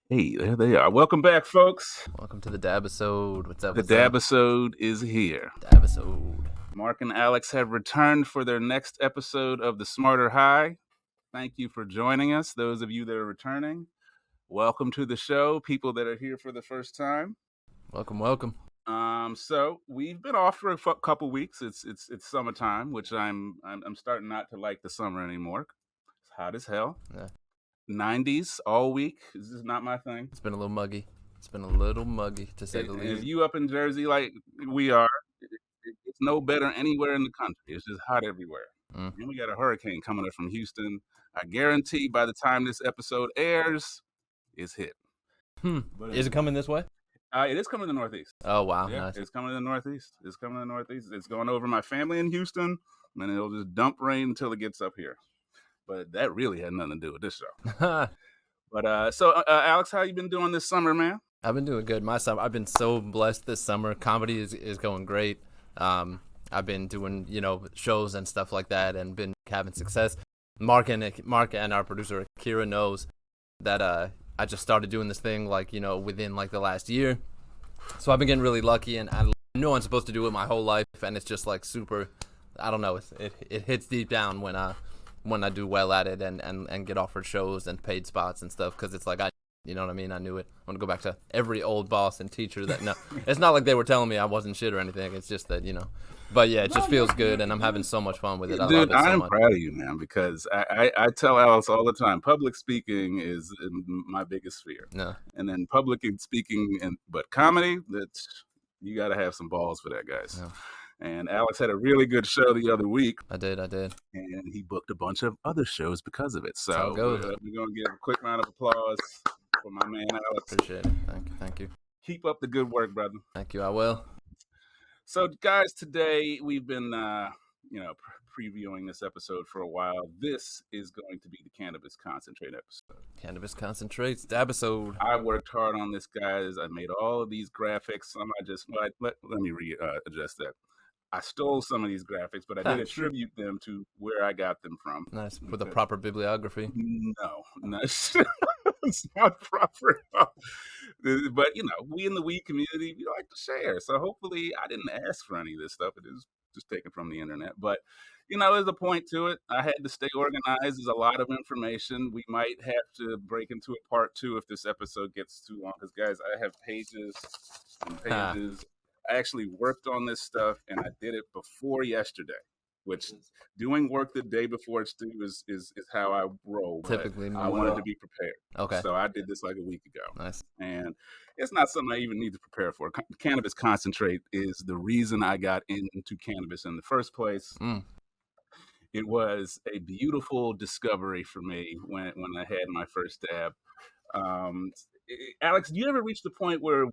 Hey, there they are. Welcome back, folks. Welcome to the Dabisode. What's up? The What's up? Dabisode is here. Dabisode. Mark and Alex have returned for their next episode of the Smarter High. Thank you for joining us. Those of you that are returning, welcome to the show. People that are here for the first time, welcome. So we've been off for a couple weeks. It's summertime, which I'm starting not to like the summer anymore. It's hot as hell. Yeah. 90s all week. This is not my thing. It's been a little muggy. To say the least. If you up in Jersey like we are, it's no better anywhere in the country. It's just hot everywhere. And we got a hurricane coming up from Houston. I guarantee by the time this episode airs, it's hit. Is it coming this way? It is coming to the Northeast. Oh, wow. Yeah, Nice. it's coming to the Northeast. It's going over my family in Houston, and it'll just dump rain until it gets up here. But that really had nothing to do with this show. But so Alex, how you been doing this summer, man? I've been doing good. My summer, I've been so blessed this summer. Comedy is going great. I've been doing, shows and stuff like that and been having success. Mark and our producer Akira knows that I just started doing this thing within the last year. So I've been getting really lucky, and I know I'm supposed to do it my whole life, and it's just super, I don't know, it hits deep down when I do well at it and get offered shows and paid spots and stuff, because it's you know what I mean? I knew it. I want to go back to every old boss and teacher that, no, it's not like they were telling me I wasn't shit or anything. It's just that, but yeah, it just feels good, and I'm having so much fun with it. I Dude, love it so I'm much. proud of you, man, because I tell Alex all the time, public speaking is my biggest fear. No. And then public speaking, but comedy, you got to have some balls for that, guys. No. And Alex had a really good show the other week. I did. And he booked a bunch of other shows because of it. So we're going to give a quick round of applause for my man, Alex. Appreciate it. Thank you. Keep up the good work, brother. Thank you. I will. So, guys, today we've been, previewing this episode for a while. This is going to be the Cannabis Concentrate episode. Cannabis Concentrates, Dabisode. I worked hard on this, guys. I made all of these graphics. Let me adjust that. I stole some of these graphics, but I did attribute them to where I got them from. Nice. With a proper bibliography? No. It's not proper. But, we in the weed community, we like to share. So hopefully I didn't ask for any of this stuff. It is just taken from the internet. But, there's a point to it. I had to stay organized. There's a lot of information. We might have to break into a part 2 if this episode gets too long. Because, guys, I have pages and pages. I actually worked on this stuff, and I did it before yesterday. Which doing work the day before it's due is how I roll. Typically, I wanted to be prepared. Okay. So I did this like a week ago. Nice. And it's not something I even need to prepare for. Cannabis Concentrate is the reason I got into cannabis in the first place. It was a beautiful discovery for me when I had my first dab. Alex, do you ever reach the point where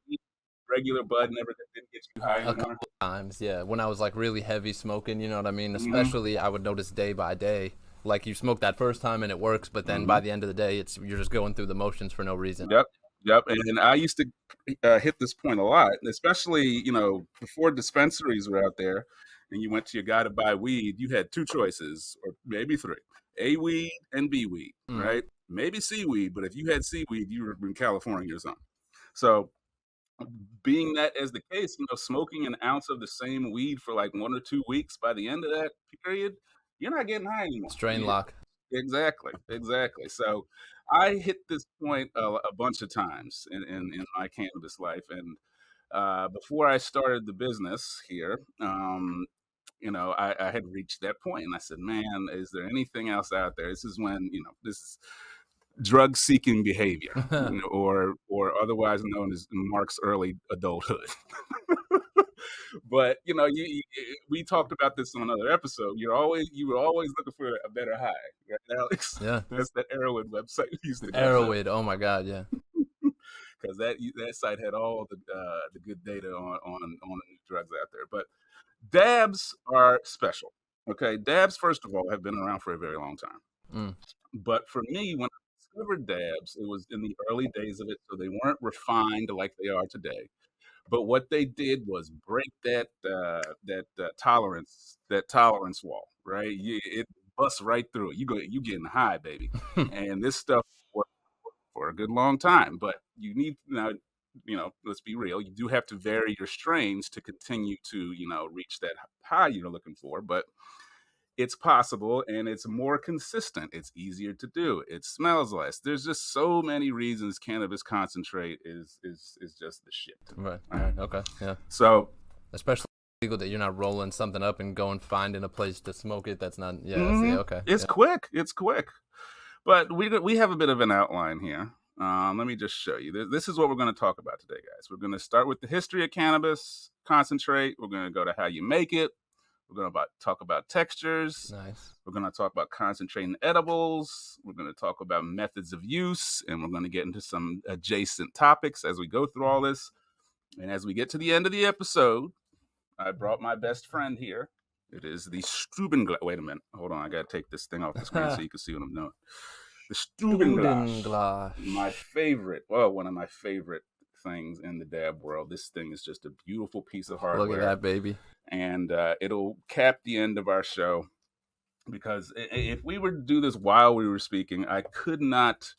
regular bud never didn't get you high anymore? A couple times, yeah. When I was really heavy smoking, you know what I mean? Especially I would notice day by day. Like you smoke that first time and it works, but then by the end of the day, you're just going through the motions for no reason. Yep. And I used to hit this point a lot, especially, before dispensaries were out there and you went to your guy to buy weed, you had 2 choices or maybe 3, A weed and B weed, right? Maybe C weed, but if you had C weed, you were in California or something. So being that as the case, smoking an ounce of the same weed for 1 or 2 weeks, by the end of that period, you're not getting high anymore. Strain lock. Exactly. So I hit this point a bunch of times in my cannabis life. And before I started the business here, I had reached that point, and I said, man, is there anything else out there? This is when, this is drug-seeking behavior, or otherwise known as Mark's early adulthood. But we talked about this on another episode. You were always looking for a better high, right, Alex? Yeah, that's that Arrowwood website we used to go Arrowwood. Oh my God, yeah. Because that site had all the good data on the new drugs out there. But dabs are special. Okay, dabs, first of all, have been around for a very long time. But for me, when I discovered dabs, it was in the early days of it, so they weren't refined like they are today. But what they did was break that tolerance wall, right? It busts right through it. You getting high, baby. And this stuff worked for a good long time. But you need now, let's be real, you do have to vary your strains to continue to, reach that high you're looking for, but it's possible and it's more consistent. It's easier to do. It smells less. There's just so many reasons cannabis concentrate is just the shit. Right. Right. Right. Okay. Yeah. So Especially legal that you're not rolling something up and going finding a place to smoke it. That's not. Yeah. mhm, Okay. it's Yeah. quick. It's quick. But we have a bit of an outline here. Let me just show you. This is what we're going to talk about today, guys. We're going to start with the history of cannabis concentrate. We're going to go to how you make it. We're going to talk about textures. Nice. We're going to talk about concentrating edibles. We're going to talk about methods of use, and we're going to get into some adjacent topics as we go through all this. And as we get to the end of the episode, I brought my best friend here. It is the Strubenglass. Wait a minute. Hold on. I got to take this thing off the screen so you can see what I'm doing. The Strubenglass. Glass. My favorite. Well, one of my favorite things in the dab world. This thing is just a beautiful piece of hardware. Look at that, baby. And it'll cap the end of our show, because if we were to do this while we were speaking, I could not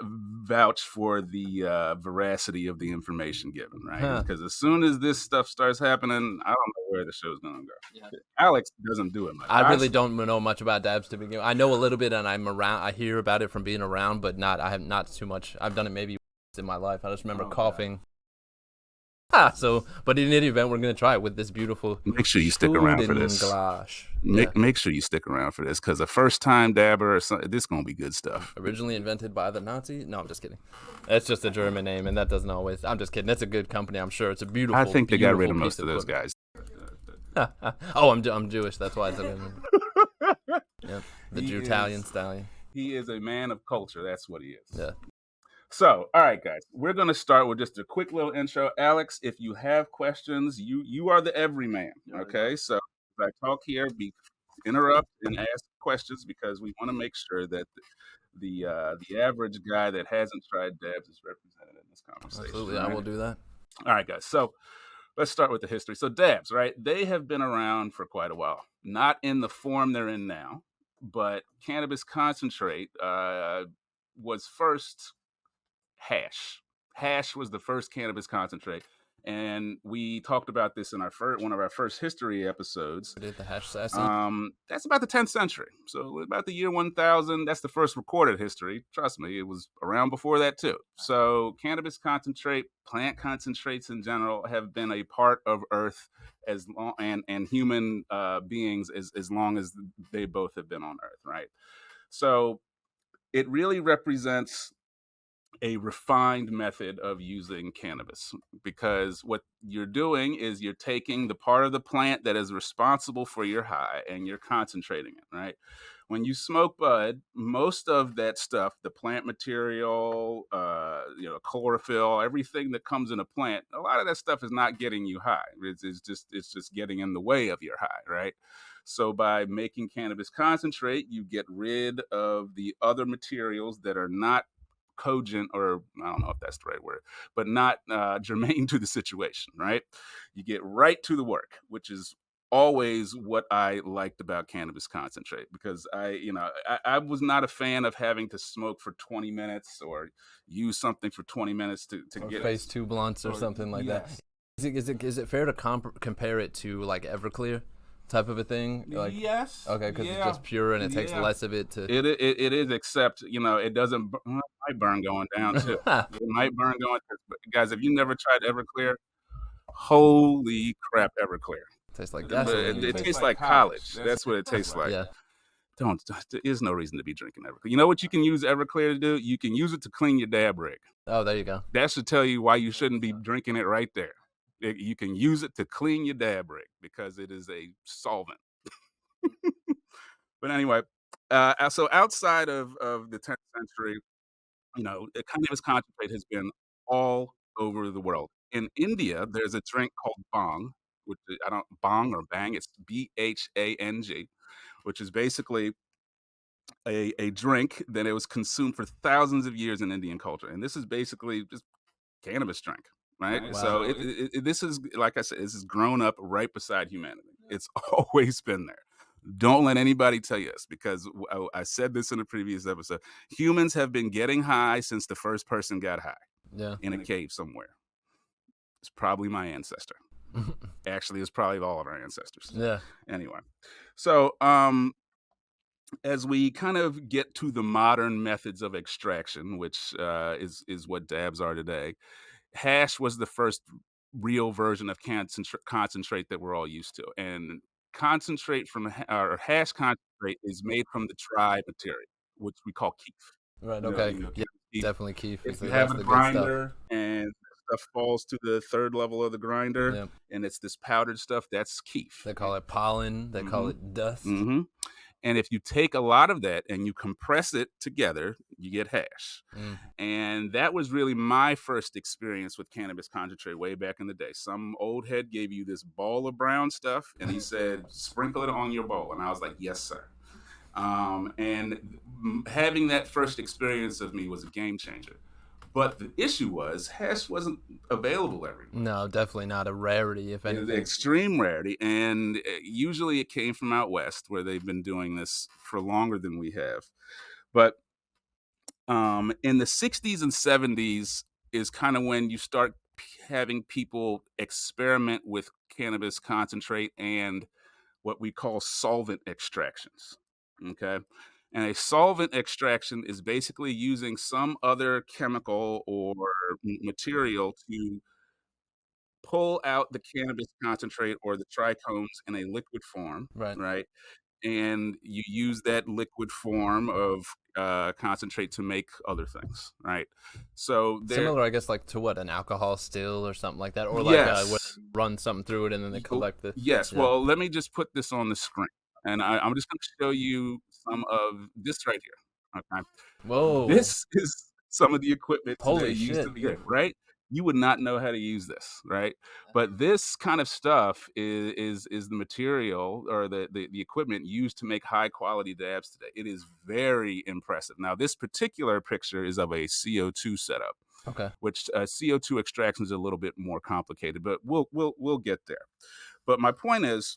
vouch for the veracity of the information given, right? Because as soon as this stuff starts happening, I don't know where the show's gonna go. Yeah. Alex doesn't do it much. I really don't know much about dabs to begin with. I know a little bit, and I'm around. I hear about it from being around, but not. I have not too much. I've done it maybe once in my life. I just remember coughing. So, but in any event, we're gonna try it with this beautiful. Make sure you stick around for this. Make sure you stick around for this, because a first-time dabber, this is gonna be good stuff. Originally invented by the Nazis. No, I'm just kidding. That's just a German name, and that doesn't always. I'm just kidding. That's a good company. I'm sure it's a beautiful. I think they got rid of beautiful most of those guys. Oh, I'm Jewish. That's why it's a yeah, the Jew-Italian stallion. He is a man of culture. That's what he is. Yeah. So, all right, guys, we're going to start with just a quick little intro. Alex, if you have questions, you are the everyman, okay? So if I talk here, interrupt and ask questions, because we want to make sure that the average guy that hasn't tried dabs is represented in this conversation. Absolutely, right? I will do that. All right, guys. So let's start with the history. So dabs, right? They have been around for quite a while. Not in the form they're in now, but cannabis concentrate was first hash. Hash was the first cannabis concentrate. And we talked about this in our one of our first history episodes. Did the hash sassy? That's about the 10th century. So about the year 1000, that's the first recorded history. Trust me, it was around before that too. So cannabis concentrate, plant concentrates in general, have been a part of Earth as long and human beings as long as they both have been on Earth, right? So it really represents a refined method of using cannabis, because what you're doing is you're taking the part of the plant that is responsible for your high and you're concentrating it, right? When you smoke bud, most of that stuff, the plant material, chlorophyll, everything that comes in a plant, a lot of that stuff is not getting you high. It's just getting in the way of your high, right? So by making cannabis concentrate, you get rid of the other materials that are not cogent, or I don't know if that's the right word, but not germane to the situation, right? You get right to the work, which is always what I liked about cannabis concentrate, because I was not a fan of having to smoke for 20 minutes or use something for 20 minutes to get face 2 blunts or something like that. Is it fair to compare it to like Everclear type of a thing? Like, yes. Okay, because it's just pure and it takes less of it to. It is, except it doesn't. It might burn going down too. It might burn going. Guys, if you never tried Everclear, holy crap, Everclear. Tastes like gasoline. It tastes like college. That's what it tastes like. Yeah. There is no reason to be drinking Everclear. You know what you can use Everclear to do? You can use it to clean your dab rig. Oh, there you go. That should tell you why you shouldn't be drinking it right there. You can use it to clean your dab rig because it is a solvent. But anyway, so outside of the 10th century, cannabis concentrate has been all over the world. In India, there's a drink called bhang, which bhang or bang, it's BHANG, which is basically a drink that it was consumed for thousands of years in Indian culture. And this is basically just cannabis drink, right? Wow. So this is, like I said, this has grown up right beside humanity. It's always been there. Don't let anybody tell you this because I said this in a previous episode. Humans have been getting high since the first person got high Yeah. in a cave somewhere. It's probably my ancestor. Actually, it's probably all of our ancestors. Yeah. Anyway, so as we kind of get to the modern methods of extraction, which is what dabs are today, hash was the first real version of concentrate that we're all used to, and concentrate from or hash concentrate is made from the tribe material, which we call keef. Right. You Okay. know, Yeah. keef. Definitely keef. If Is you have that's a the good stuff. grinder and stuff falls to the third level of the grinder, Yeah. and it's this powdered stuff, that's keef. They call it pollen. They call Hmm. it dust. Hmm. And if you take a lot of that and you compress it together, you get hash. Mm. And that was really my first experience with cannabis concentrate way back in the day. Some old head gave you this ball of brown stuff and he said, sprinkle it on your bowl. And I was like, yes, sir. And having that first experience of me was a game changer. But the issue was hash wasn't available everywhere. No, definitely not a rarity, if It was anything. extreme rarity, and usually it came from out west where they've been doing this for longer than we have. But in the 60s and 70s is kind of when you start having people experiment with cannabis concentrate and what we call solvent extractions. Okay. And a solvent extraction is basically using some other chemical or material to pull out the cannabis concentrate or the trichomes in a liquid form, Right. right? And you use that liquid form of concentrate to make other things, right? So there, Similar, I guess, like to what, an alcohol still or something like that, or like where yes, they run something through it and then they collect the. yes. Yeah. Well, let me just put this on the screen, and I'm just going to show you some of this right here. Okay, Whoa. this is some of the equipment today Holy used shit. to be right. You would not know how to use this, right? But this kind of stuff is the material or the equipment used to make high quality dabs today. It is very impressive. Now, this particular picture is of a CO2 setup, Okay. which CO2 extraction is a little bit more complicated, but we'll get there. But my point is,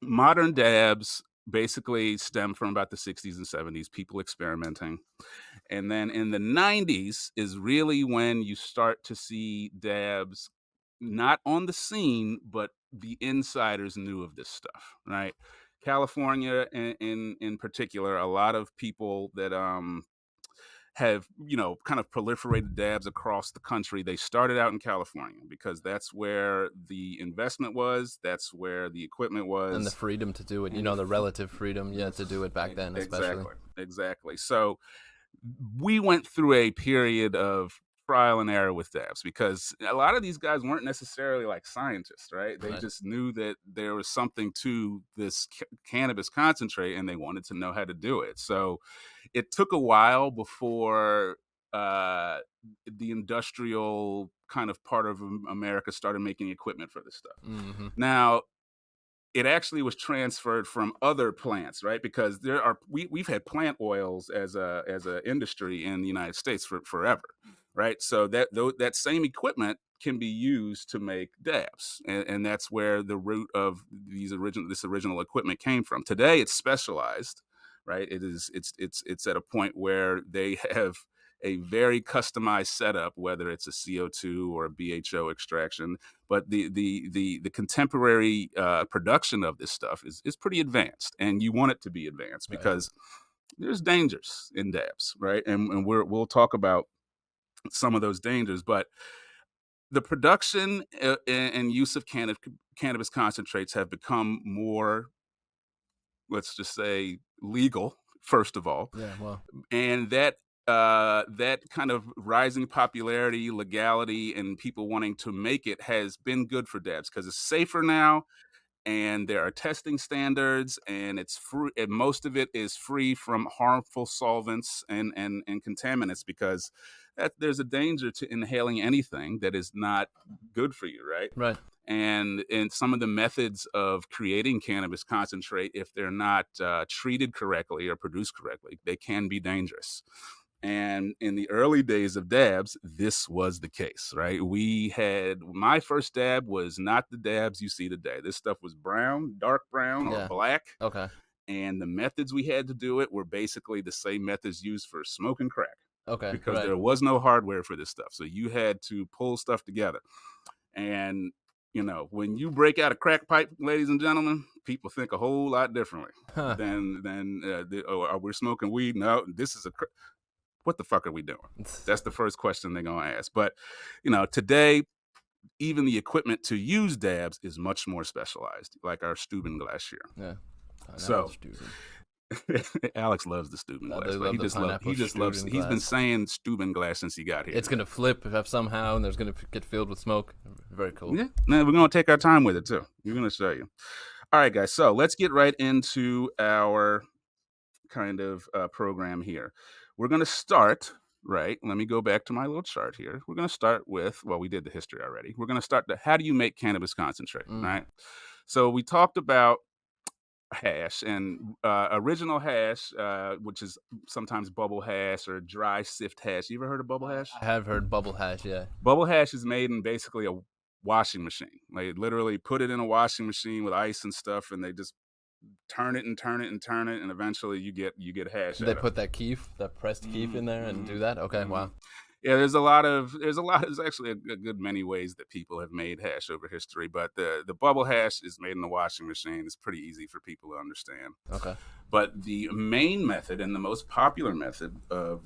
modern dabs basically stem from about the 60s and 70s, people experimenting. And then in the 90s is really when you start to see dabs not on the scene, but the insiders knew of this stuff, right? California in particular, a lot of people that have, kind of proliferated dabs across the country. They started out in California because that's where the investment was, that's where the equipment And the was. freedom to do it, And the relative freedom, yeah, to do it back then, especially. exactly. So we went through a period of trial and error with dabs because a lot of these guys weren't necessarily like scientists, right? They Right. just knew that there was something to this cannabis concentrate and they wanted to know how to do it. So it took a while before the industrial kind of part of America started making equipment for this stuff. Mm-hmm. Now, it actually was transferred from other plants, right? Because we've had plant oils as a industry in the United States for forever, right? So that same equipment can be used to make dabs, and that's where the root of this original equipment came from. Today, it's specialized, right? It's at a point where they have a very customized setup, whether it's a CO2 or a BHO extraction. But the contemporary production of this stuff is pretty advanced, and you want it to be advanced Right. because there's dangers in dabs, right? And we'll talk about some of those dangers, but the production and use of cannabis concentrates have become more, let's just say, legal, first of all. Yeah. Well. And that kind of rising popularity, legality, and people wanting to make it has been good for dabs because it's safer now, and there are testing standards, and it's free, and most of it is free from harmful solvents and contaminants because there's a danger to inhaling anything that is not good for you, right? Right. And some of the methods of creating cannabis concentrate, if they're not treated correctly or produced correctly, they can be dangerous. And in the early days of dabs, this was the case, right? We had my first dab was not the dabs you see today. This stuff was brown, dark brown, or Yeah. black. Okay. And the methods we had to do it were basically the same methods used for smoking crack Okay. because Right. there was no hardware for this stuff. So you had to pull stuff together. And, when you break out a crack pipe, ladies and gentlemen, people think a whole lot differently Huh. oh, we're smoking weed. No, this is what the fuck are we doing? That's the first question they're going to ask. But, today, even the equipment to use dabs is much more specialized, like our Stubinglass here. Yeah. So, Student. Alex loves the I Stubinglass, really but love the he just loves. student He's been glass. saying Stubinglass since he got here. It's gonna flip if somehow, and there's gonna get filled with smoke. Very cool. Yeah, now we're gonna take our time with it too. We're gonna show you. All right, guys. So let's get right into our kind of program here. We're gonna start. Right. Let me go back to my little chart here. We're gonna start with. Well, we did the history already. We're gonna start how do you make cannabis concentrate? Right. So we talked about hash and original hash, which is sometimes bubble hash or dry sift hash. You ever heard of bubble hash? I have heard bubble hash. Yeah. Bubble hash is made in basically a washing machine. They literally put it in a washing machine with ice and stuff, and they just turn it and turn it and turn it, and eventually you get hash. Did they put that keef, that pressed keef in there and do that? Okay. Wow. Yeah, there's actually a good many ways that people have made hash over history, but the bubble hash is made in the washing machine. It's pretty easy for people to understand. Okay. But the main method and the most popular method of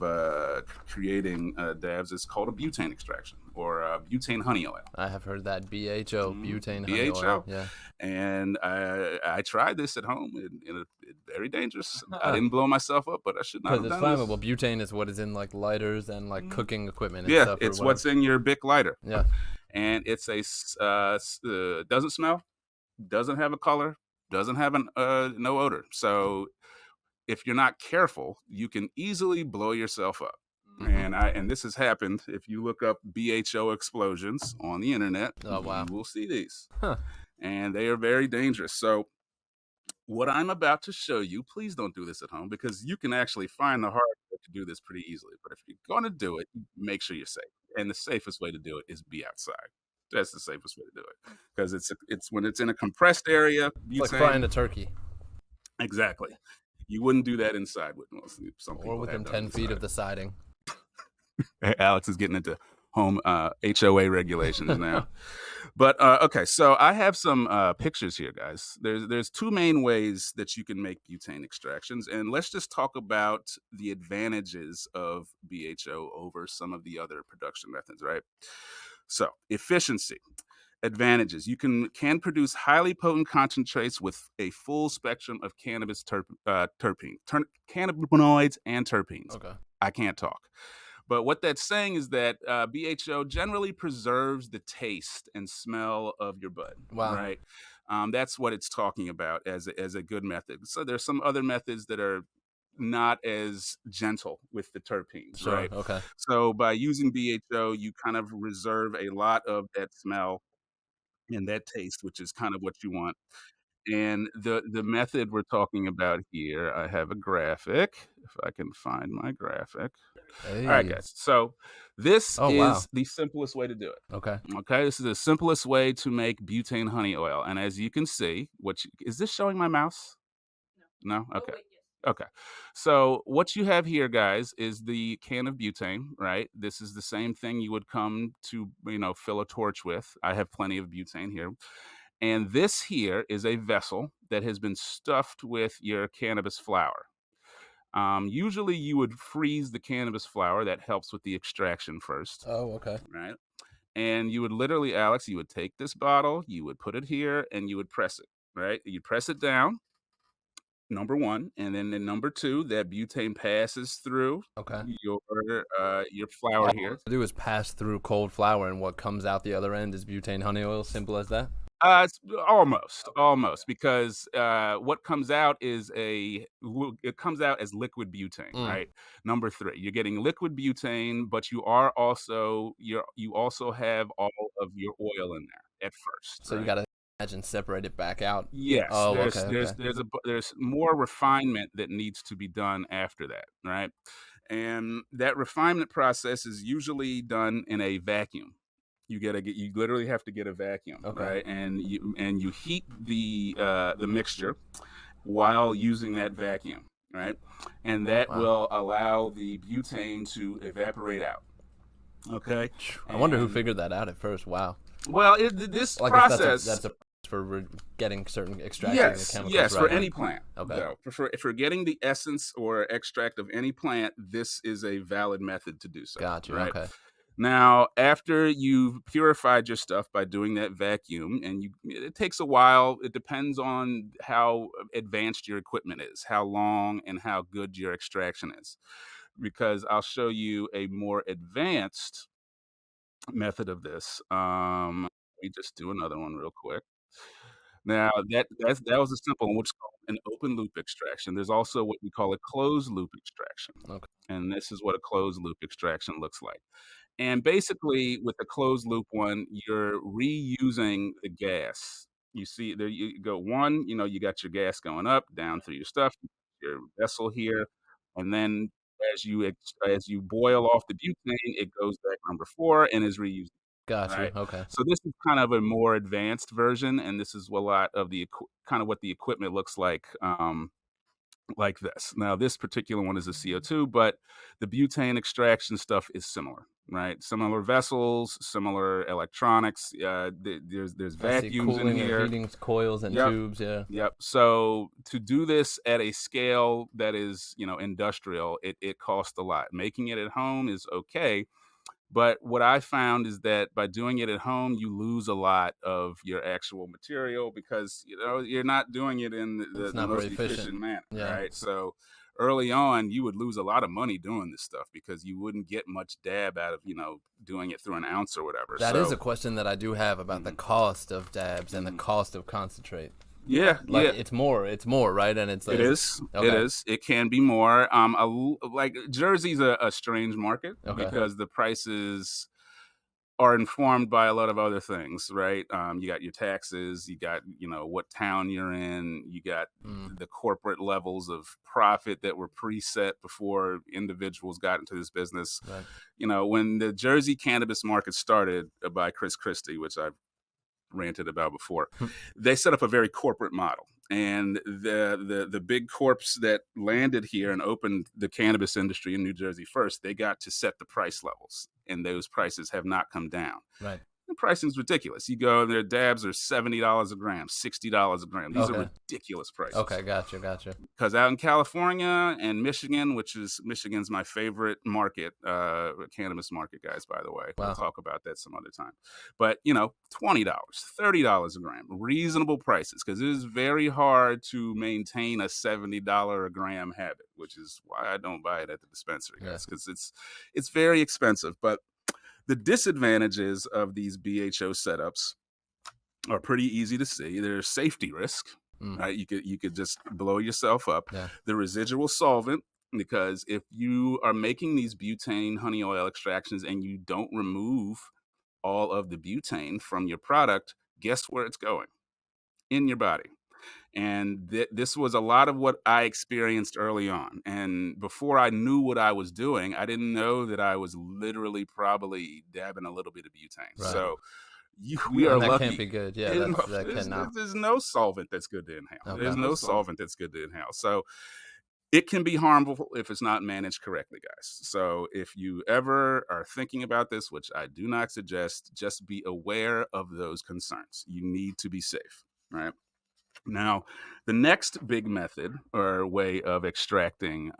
creating dabs is called a butane extraction or butane honey oil. I have heard that BHO, butane honey BHO. oil. Yeah. And I tried this at home, and it's very dangerous. I didn't blow myself up, but I should not have Because it's done flammable. this. Butane is what is in like lighters and like cooking equipment and Yeah, stuff. it's what's in your Bic lighter. Yeah. And it's doesn't smell, doesn't have a color, doesn't have no odor. So if you're not careful, you can easily blow yourself up. And this has happened. If you look up BHO explosions on the internet, Oh, wow. you will see these. Huh. And they are very dangerous. So what I'm about to show you, please don't do this at home because you can actually find the hardware to do this pretty easily. But if you're going to do it, make sure you're safe. And the safest way to do it is be outside. That's the safest way to do it because it's when it's in a compressed area. It's like frying a turkey. Exactly. You wouldn't do that inside with some people. Or within 10 feet of the siding. Alex is getting into home HOA regulations now. But okay, so I have some pictures here, guys. There's two main ways that you can make butane extractions, and let's just talk about the advantages of BHO over some of the other production methods, right? So efficiency. Advantages: you can produce highly potent concentrates with a full spectrum of cannabis cannabinoids and terpenes. Okay. I can't talk. But what that's saying is that BHO generally preserves the taste and smell of your bud. Wow. Right? That's what it's talking about as a good method. So there's some other methods that are not as gentle with the terpenes. Sure. Right? Okay. So by using BHO, you kind of reserve a lot of that smell and that taste, which is kind of what you want. And the method we're talking about here, I have a graphic. If I can find my graphic. Hey. All right, guys. So this wow. is the simplest way to do it. Okay. Okay, this is the simplest way to make butane honey oil. And as you can see, is this showing my mouse? No? Okay. Okay. So what you have here, guys, is the can of butane, right? This is the same thing you would come to, fill a torch with. I have plenty of butane here. And this here is a vessel that has been stuffed with your cannabis flower. Usually you would freeze the cannabis flower. That helps with the extraction first. Oh, okay. Right. And you would literally, Alex, you would take this bottle, you would put it here, and you would press it, right? You press it down, number one. And then in number two, that butane passes through your flower here. All you do is pass through cold flour, and what comes out the other end is butane honey oil. Simple as that. It's almost, because what comes out is it comes out as liquid butane, right? Number three, you're getting liquid butane, but you also have all of your oil in there at first. So right? you gotta imagine separate it back out. Yes. Oh, there's more refinement that needs to be done after that, right? And that refinement process is usually done in a vacuum. You literally have to get a vacuum, Okay. right? And you heat the mixture while using that vacuum, right? And that Wow. will allow the butane to evaporate out. Okay. I wonder who And figured that out at first. Wow. well, this Well, I guess process, that's a for getting certain extracting the yes, chemicals yes, for right. any plant, Okay. though. For getting the essence or extract of any plant, this is a valid method to do so, Got you. right? Okay. Now, after you've purified your stuff by doing that vacuum, and it takes a while. It depends on how advanced your equipment is, how long and how good your extraction is. Because I'll show you a more advanced method of this. Let me just do another one real quick. Now that was a simple one, which is called an open loop extraction. There's also what we call a closed loop extraction, Okay. and this is what a closed loop extraction looks like. And basically, with the closed loop one, you're reusing the gas. You see, there you go. One, you got your gas going up, down through your stuff, your vessel here, and then as you boil off the butane, it goes back number four and is reused. Got you. Right. Okay. So this is kind of a more advanced version, and this is a lot of kind of what the equipment looks like this. Now, this particular one is a CO2, but the butane extraction stuff is similar, right? Similar vessels, similar electronics. There's I see vacuums in cooling or here. heating coils and Yep. tubes. Yeah. Yep. So to do this at a scale that is, industrial, it costs a lot. Making it at home is okay, but what I found is that by doing it at home, you lose a lot of your actual material because you're not doing it in It's the not very most efficient. efficient manner, Yeah. right? So early on, you would lose a lot of money doing this stuff because you wouldn't get much dab out of doing it through an ounce or whatever. That is So a question that I do have about the mhm, cost of dabs and the mhm. cost of concentrate. Yeah, Like yeah. it's more, right? And it's It like, is. It okay, is. It can be more. Like Jersey's a strange market okay, because the prices are informed by a lot of other things, right? You got your taxes, you got, what town you're in, you got mm, the corporate levels of profit that were preset before individuals got into this business. right. When the Jersey cannabis market started by Chris Christie, which I've ranted about before, they set up a very corporate model. And the big corps that landed here and opened the cannabis industry in New Jersey first, they got to set the price levels, and those prices have not come down. Right. The pricing is ridiculous. You go, their dabs are $70 a gram, $60 a gram. These are Okay. ridiculous prices. Okay. Gotcha. Because out in California and Michigan, Michigan's my favorite market, cannabis market, guys, by the way. We'll Wow. talk about that some other time. But, $20, $30 a gram, reasonable prices, because it is very hard to maintain a $70 a gram habit, which is why I don't buy it at the dispensary, Yeah. guys, because it's very expensive. But the disadvantages of these BHO setups are pretty easy to see. There's safety risk, Mm, right? You could just blow yourself up. yeah. The residual solvent, because if you are making these butane honey oil extractions and you don't remove all of the butane from your product, guess where it's going? In your body. And this was a lot of what I experienced early on. And before I knew what I was doing, I didn't know that I was literally probably dabbing a little bit of butane. Right. So we are And that can't lucky. be good. Yeah. And That cannot. there's no solvent that's good to inhale. There's Okay. no solvent that's good to inhale. So it can be harmful if it's not managed correctly, guys. So if you ever are thinking about this, which I do not suggest, just be aware of those concerns. You need to be safe, right? Now, the next big method or way of extracting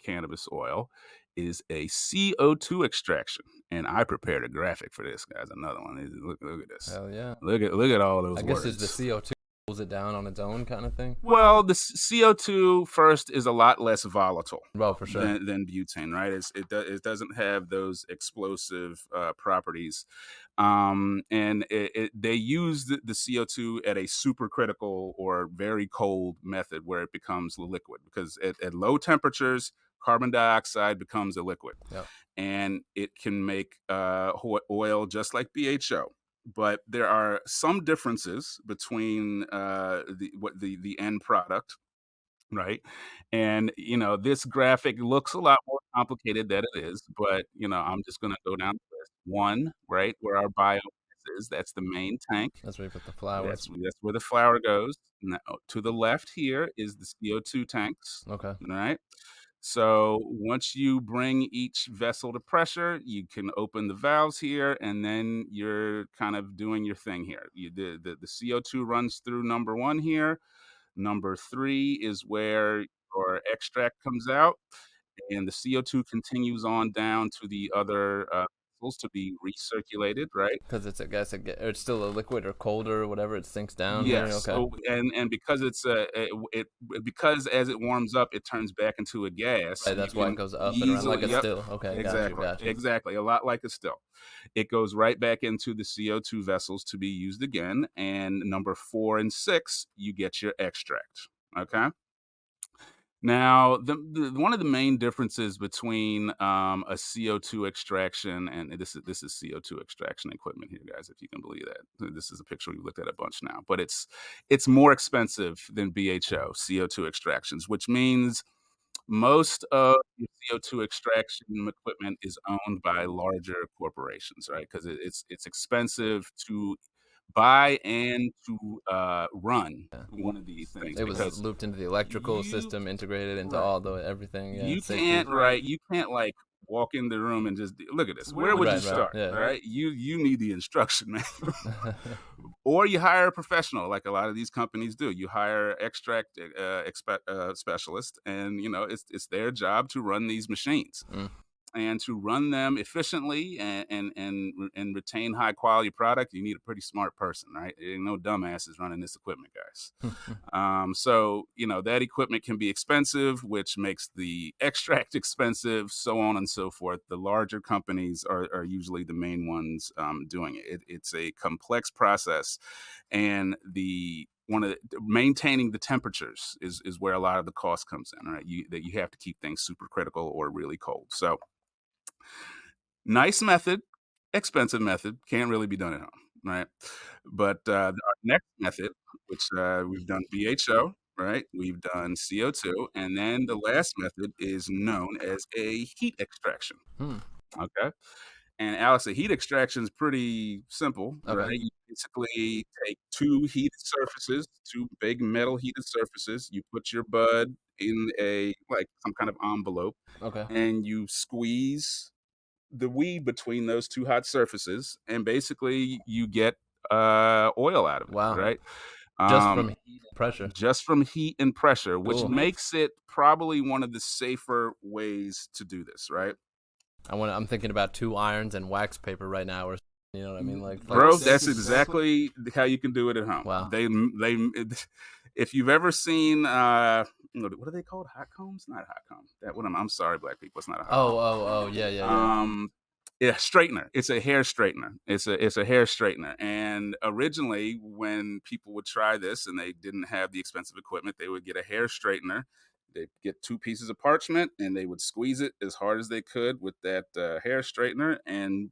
cannabis oil is a CO2 extraction. And I prepared a graphic for this, guys. Another one. Look at this. Hell yeah. Look at all those I guess words. it's the CO2 pulls it down on its own kind of thing. Well, the CO2 first is a lot less volatile Well, for sure. than butane, right? It doesn't have those explosive properties, and they use the CO2 at a supercritical or very cold method where it becomes liquid, because at low temperatures, carbon dioxide becomes a liquid, Yep. and it can make oil just like BHO. But there are some differences between the end product right? And, this graphic looks a lot more complicated than it is, but, I'm just gonna go down the list. 1, right, where our biomass is, that's the main tank. That's where you put the flowers. That's where the flower goes. Now, to the left here is the CO2 tanks, Okay. right? So, once you bring each vessel to pressure, you can open the valves here, and then you're kind of doing your thing here. The CO2 runs through number 1 here. Number 3 is where your extract comes out, and the CO2 continues on down to the other, vessels to be recirculated, right? Because it's, I guess, it's still a liquid or colder or whatever. It sinks down here. Yes. Okay. Oh, and because it's because as it warms up, it turns back into a gas. Right. You That's why it can goes up and around like easily, a yep, still. Okay. Got you. exactly, Got you. exactly. A lot like a still. It goes right back into the CO2 vessels to be used again. And number 4 and 6, you get your extract. Okay. Now, one of the main differences between a CO2 extraction, and this is CO2 extraction equipment here, guys, if you can believe that. This is a picture we've looked at a bunch now, but it's more expensive than BHO CO2 extractions, which means most of your CO2 extraction equipment is owned by larger corporations, right? Because it's expensive to buy and to run Yeah. one of these things It was because looped into the electrical you system, integrated into right. all the everything. Yeah. You Safety. can't right, you can't, like, walk in the room and just look at this. Where would you Right. Right. start, Yeah. right? You need the instruction manual. Or you hire a professional like a lot of these companies do. You hire extract, specialist, and, it's their job to run these machines. Mm. And to run them efficiently and retain high quality product, you need a pretty smart person, right? There ain't no dumbasses running this equipment, guys. So, that equipment can be expensive, which makes the extract expensive, so on and so forth. The larger companies are usually the main ones doing it. It's a complex process, and maintaining the temperatures is where a lot of the cost comes in, right? That you have to keep things super critical or really cold. So, nice method, expensive method, can't really be done at home, right? But, our next method, which, we've done BHO, right? We've done CO2, and then the last method is known as a heat extraction, Hmm. okay? And Alex, a heat extraction is pretty simple, right? Okay. You basically take 2 heated surfaces, 2 big metal heated surfaces, you put your bud in like, some kind of envelope, Okay. and you squeeze the weed between those 2 hot surfaces, and basically you get, oil out of it, Wow. right? Just Um, from heat and pressure. just from heat and pressure, which Cool. makes it probably one of the safer ways to do this, right? I'm thinking about 2 irons and wax paper right now, or you know what I mean, Bro, that's exactly how you can do it at home. Wow. If you've ever seen, what are they called? Hot combs? Not hot comb. I'm sorry, black people. It's not a hot comb. Oh, yeah, yeah, yeah. Yeah, straightener. It's a hair straightener. It's a hair straightener. And originally, when people would try this and they didn't have the expensive equipment, they would get a hair straightener. They'd get 2 pieces of parchment and they would squeeze it as hard as they could with that hair straightener, and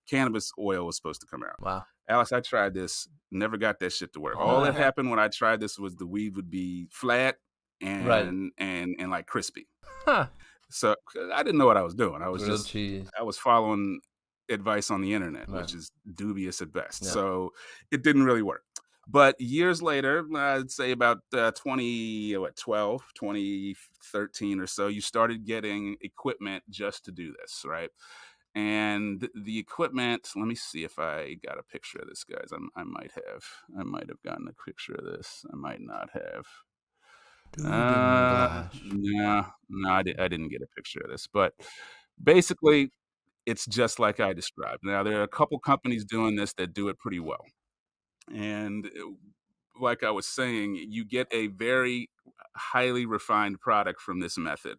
cannabis oil was supposed to come out. Wow. Alice, I tried this, never got that shit to work. All that happened when I tried this was the weed would be flat Right. and like crispy. Huh. So I didn't know what I was doing. Grilled cheese. I was following advice on the internet, Right. which is dubious at best. Yeah. So it didn't really work. But years later, I'd say about 2013 or so, you started getting equipment just to do this, right? And the equipment, let me see if I got a picture of this, guys. I might have. I might have gotten a picture of this. I might not have. No, I didn't get a picture of this. But basically, it's just like I described. Now, there are a couple companies doing this that do it pretty well. And like I was saying, you get a very highly refined product from this method.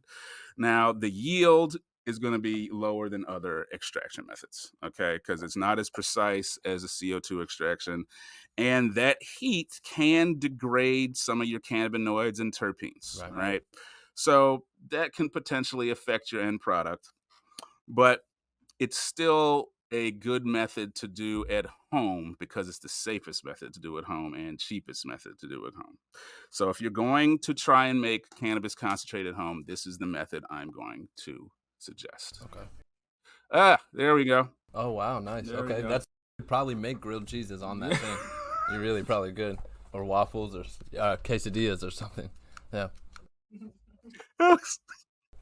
Now, the yield is going to be lower than other extraction methods, okay? Because it's not as precise as a CO2 extraction. And that heat can degrade some of your cannabinoids and terpenes, Right. right? So that can potentially affect your end product. But it's still a good method to do at home because it's the safest method to do at home and cheapest method to do at home. So if you're going to try and make cannabis concentrate at home, this is the method I'm going to suggest. Okay. There we go. Oh wow, nice. There we Okay, go. that's you could probably make grilled cheeses on that thing. You're really probably good, or waffles, or quesadillas, or something. Yeah,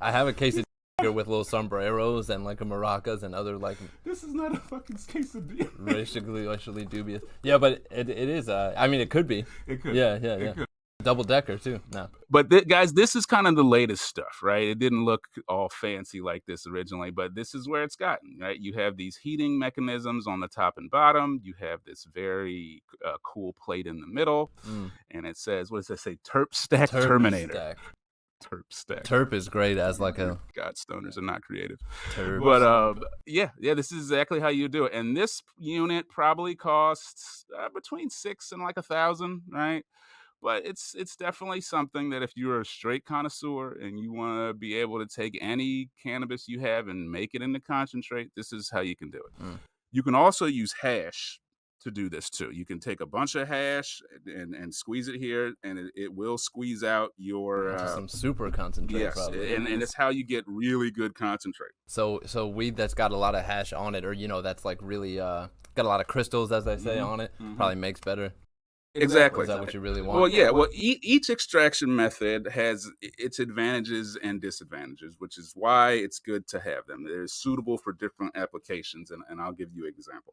I have a quesadilla with little sombreros and like a maracas and other like This is not a fucking quesadilla. racially dubious. Yeah, but it is. I mean, it could be. It could. Yeah. It could. Double decker too. No. But guys, this is kind of the latest stuff, right? It didn't look all fancy like this originally, but this is where it's gotten, right? You have these heating mechanisms on the top and bottom. You have this very cool plate in the middle, and it says, what does it say? Terp Stack Terminator. Stack. Terp Stack. Terp is great as like a God, stoners are not creative. terp. But yeah, this is exactly how you do it. And this unit probably costs between $600 and like $1,000, right? But it's definitely something that if you're a straight connoisseur and you want to be able to take any cannabis you have and make it into concentrate, this is how you can do it. You can also use hash to do this too. You can take a bunch of hash and squeeze it here, and it will squeeze out your some super concentrate. yes, probably. and it's how you get really good concentrate. So weed that's got a lot of hash on it, or that's like really got a lot of crystals, as they say, on it, probably makes better. Exactly. Is that what you really want? Well, yeah. Well, each extraction method has its advantages and disadvantages, which is why it's good to have them. They're suitable for different applications, and I'll give you an example.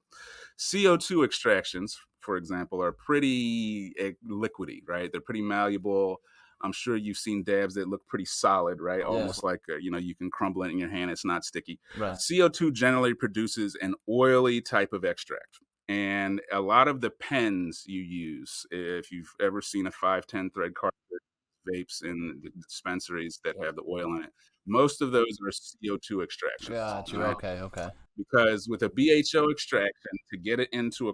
CO2 extractions, for example, are pretty liquidy, right? They're pretty malleable. I'm sure you've seen dabs that look pretty solid, right? Almost like, you can crumble it in your hand. It's not sticky. Right. CO2 generally produces an oily type of extract. And a lot of the pens you use, if you've ever seen a 510 thread cartridge vapes in the dispensaries that have the oil in it, most of those are CO2 extractions. Got you. Right? Okay. Because with a BHO extraction, to get it into a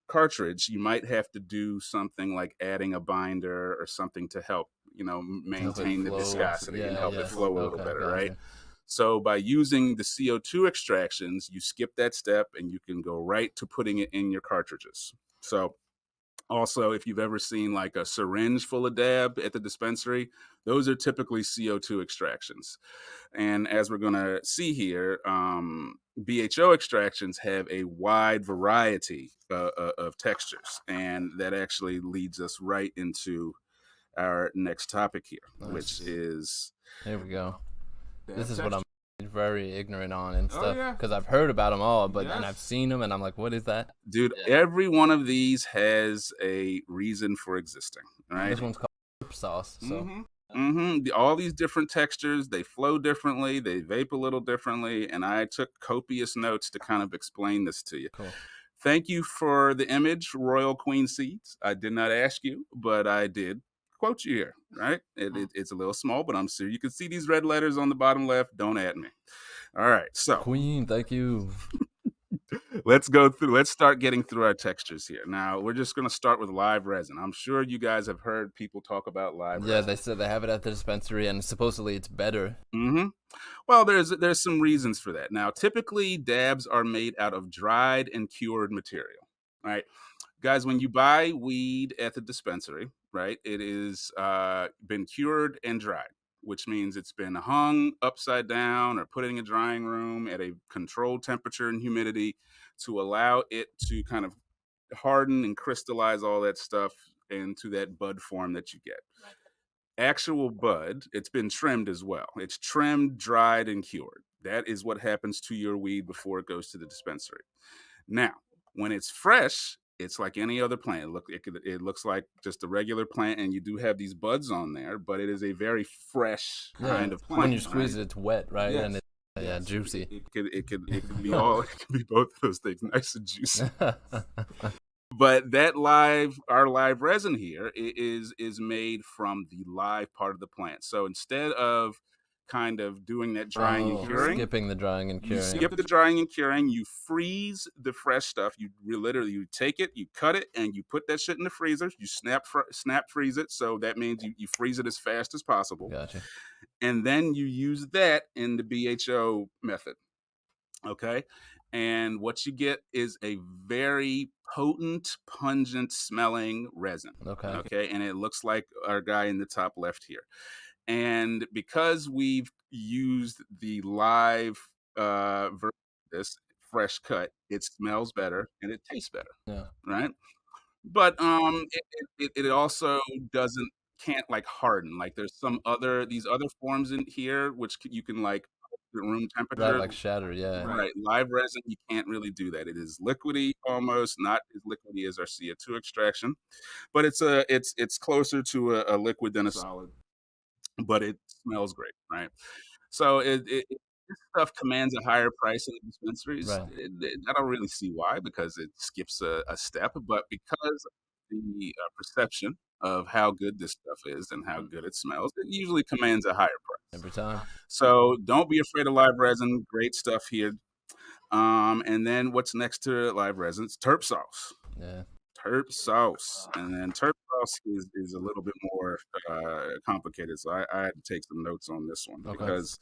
cartridge, you might have to do something like adding a binder or something to help, maintain the viscosity and help it flow a little better, right? So by using the CO2 extractions, you skip that step and you can go right to putting it in your cartridges. So also, if you've ever seen like a syringe full of dab at the dispensary, those are typically CO2 extractions. And as we're going to see here, BHO extractions have a wide variety of textures. And that actually leads us right into our next topic here, which is... Here we go. This is what I'm very ignorant on and stuff, because I've heard about them all, and I've seen them, and I'm like, what is that? Dude, every one of these has a reason for existing, right? This one's called sauce. So. All these different textures, they flow differently, they vape a little differently, and I took copious notes to kind of explain this to you. Cool. Thank you for the image, Royal Queen Seeds. I did not ask you, but I did quote you here, right? It's a little small, but I'm sure you can see these red letters on the bottom left. Don't at me. All right, so Queen, thank you. Let's start getting through our textures here. Now we're just going to start with live resin. I'm sure you guys have heard people talk about live resin. Yeah, they said they have it at the dispensary, and supposedly it's better. Well, there's some reasons for that. Now, typically dabs are made out of dried and cured material, right? Guys, when you buy weed at the dispensary, right, it is been cured and dried, which means it's been hung upside down or put in a drying room at a controlled temperature and humidity to allow it to kind of harden and crystallize all that stuff into that bud form that you get. Actual bud, it's been trimmed as well. It's trimmed, dried, and cured. That is what happens to your weed before it goes to the dispensary. Now, when it's fresh, it's like any other plant. It looks like just a regular plant, and you do have these buds on there, but it is a very fresh kind of plant. When you squeeze it, it's wet, right? Yes. And it's juicy. It could be all. It could be both of those things, nice and juicy. But our live resin here is made from the live part of the plant. So instead of kind of doing that drying and curing, skipping the drying and curing, you skip the drying and curing, you freeze the fresh stuff. You take it, you cut it, and you put that shit in the freezer. You snap freeze it. So that means you freeze it as fast as possible. Gotcha. And then you use that in the BHO method. Okay. and what you get is a very potent, pungent smelling resin. Okay. Okay, and it looks like our guy in the top left here. And because we've used the live version of this fresh cut, it smells better and it tastes better, Yeah. right? But it also doesn't can't like harden. Like there's some other these other forms in here which you can like at room Right, temperature. like shatter. Yeah. Right, live resin, you can't really do that. It is liquidy almost, not as liquidy as our CO2 extraction, but it's closer to a liquid than a solid, but it smells great, right? So this stuff commands a higher price in the dispensaries. Right. I don't really see why, because it skips a step, but because of the perception of how good this stuff is and how good it smells, it usually commands a higher price. Every time. So don't be afraid of live resin. Great stuff here. And then what's next to live resin? It's terp sauce. Yeah. Terp sauce, and then terp sauce is a little bit more complicated. So I had to take some notes on this one Okay. because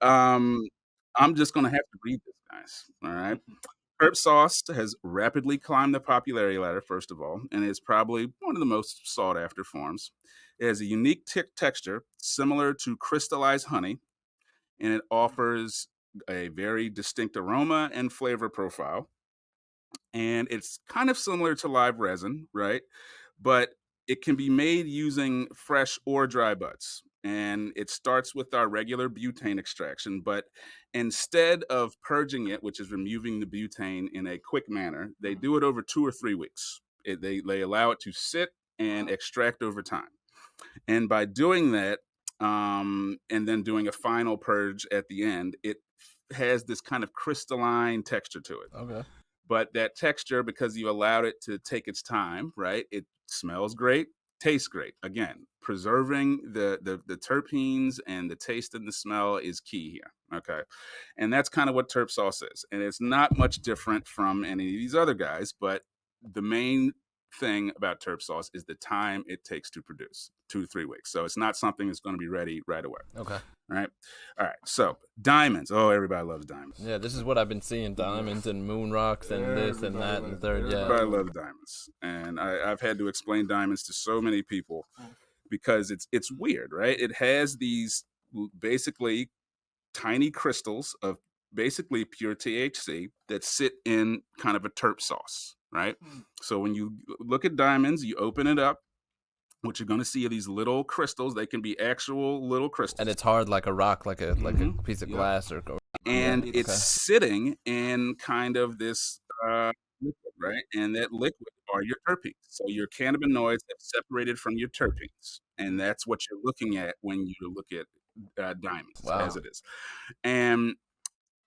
I'm just gonna have to read this, guys. All right. Herb sauce has rapidly climbed the popularity ladder, first of all, and is probably one of the most sought after forms. It has a unique texture similar to crystallized honey, and it offers a very distinct aroma and flavor profile. And it's kind of similar to live resin, right? But it can be made using fresh or dry buds. And it starts with our regular butane extraction, but instead of purging it, which is removing the butane in a quick manner, they do it over 2 or 3 weeks. They allow it to sit and extract over time. And by doing that, and then doing a final purge at the end, it has this kind of crystalline texture to it. Okay. But that texture, because you allowed it to take its time, right? It smells great, tastes great. Again, preserving the terpenes and the taste and the smell is key here. Okay. And that's kind of what terp sauce is. And it's not much different from any of these other guys, but the main thing about terp sauce is the time it takes to produce, 2 to 3 weeks. So it's not something that's going to be ready right away. Okay. All right. So diamonds. Oh, everybody loves diamonds. Yeah, this is what I've been seeing: diamonds and moon rocks and this and that and the third. Yeah. Everybody loves diamonds, and I've had to explain diamonds to so many people because it's weird, right? It has these basically tiny crystals of basically pure THC that sit in kind of a terp sauce, right? So when you look at diamonds, you open it up. What you're going to see are these little crystals. They can be actual little crystals, And it's hard like a rock, like a piece of glass or. and it's Okay. sitting in kind of this liquid, right? And that liquid are your terpenes. So your cannabinoids have separated from your terpenes, and that's what you're looking at when you look at diamonds, Wow. as it is. And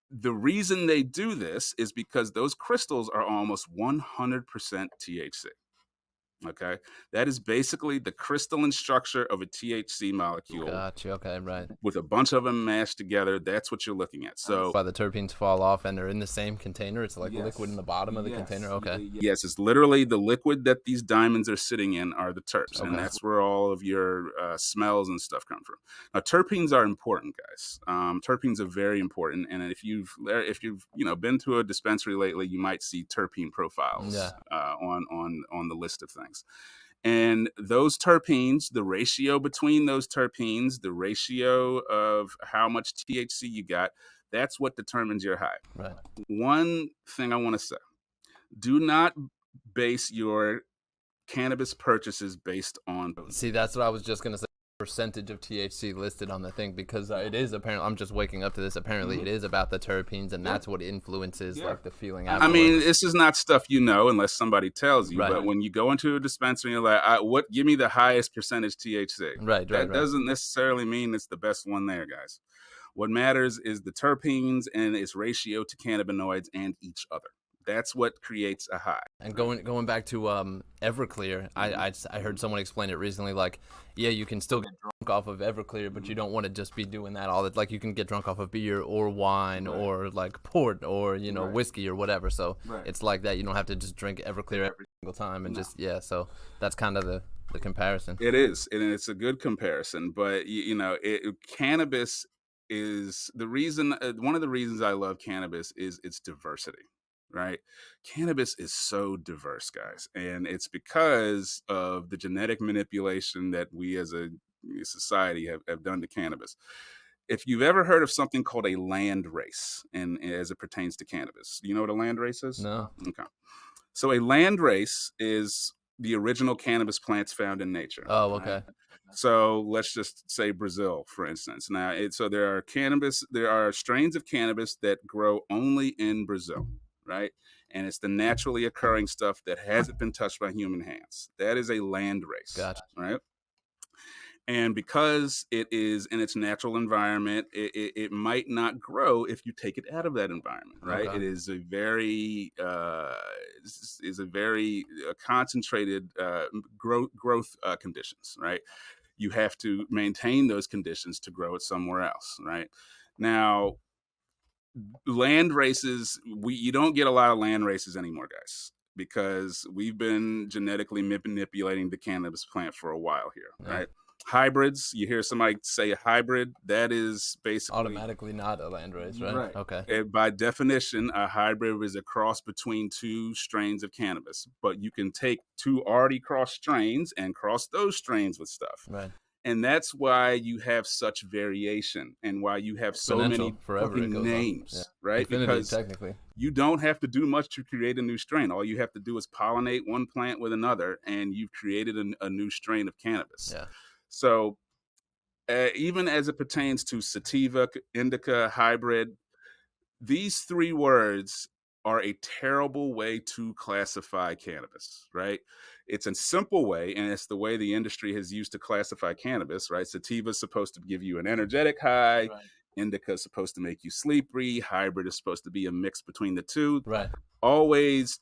the reason they do this is because those crystals are almost 100% THC. Okay, that is basically the crystalline structure of a THC molecule Gotcha. Okay. Right. with a bunch of them mashed together. That's what you're looking at. So Why the terpenes fall off and they're in the same container? It's like liquid in the bottom of the container. Okay. yes, it's literally the liquid that these diamonds are sitting in are the terps, and Okay. that's where all of your smells and stuff come from. Now, terpenes are important, guys. Terpenes are very important, and if you've been to a dispensary lately, you might see terpene profiles Yeah. on the list of things. And those terpenes, the ratio between those terpenes, the ratio of how much THC you got, that's what determines your high. Right. One thing I want to say: do not base your cannabis purchases based on. See, that's what I was just gonna say. Percentage of THC listed on the thing, because it is apparently. I'm just waking up to this. Apparently, it is about the terpenes, and that's what influences like the feeling I afterwards. mean, this is not stuff you know unless somebody tells you. Right. But when you go into a dispensary, you're like, "Give me the highest percentage THC." Right. That doesn't necessarily mean it's the best one there, guys. What matters is the terpenes and its ratio to cannabinoids and each other. That's what creates a high. And going back to Everclear, I heard someone explain it recently. Like, yeah, you can still get drunk off of Everclear, but you don't want to just be doing that all the. Like, you can get drunk off of beer or wine or like port or whiskey or whatever. So it's like that. You don't have to just drink Everclear every single time and just So that's kind of the comparison. It is, and it's a good comparison. But cannabis is the reason one of the reasons I love cannabis is its diversity, right? Cannabis is so diverse, guys, and it's because of the genetic manipulation that we as a society have done to cannabis. If you've ever heard of something called a land race, and as it pertains to cannabis, do you know what a land race is? No. Okay. So a land race is the original cannabis plants found in nature, Oh, right? okay. So let's just say Brazil, for instance. Now, so there are strains of cannabis that grow only in Brazil, right? And it's the naturally occurring stuff that hasn't been touched by human hands. That is a land race, Gotcha. right? And because it is in its natural environment, it might not grow if you take it out of that environment, right? Okay. It is a very concentrated growth conditions, right? You have to maintain those conditions to grow it somewhere else, right? Now, land races, you don't get a lot of land races anymore, guys, because we've been genetically manipulating the cannabis plant for a while here, Yeah. right? Hybrids, you hear somebody say a hybrid, that is basically Automatically not a land race, right? right. Okay. By definition, a hybrid is a cross between two strains of cannabis, but you can take two already crossed strains and cross those strains with stuff. Right. And that's why you have such variation and why you have so many Exponential. Forever it fucking goes on. Yeah. names, right? Infinity, Because technically. you don't have to do much to create a new strain. All you have to do is pollinate one plant with another, and you've created a new strain of cannabis. Yeah. So, even as it pertains to sativa, indica, hybrid, these three words are a terrible way to classify cannabis, right? It's a simple way, and it's the way the industry has used to classify cannabis, right? Sativa is supposed to give you an energetic high. Right. Indica is supposed to make you sleepy. Hybrid is supposed to be a mix between the two. Right. Always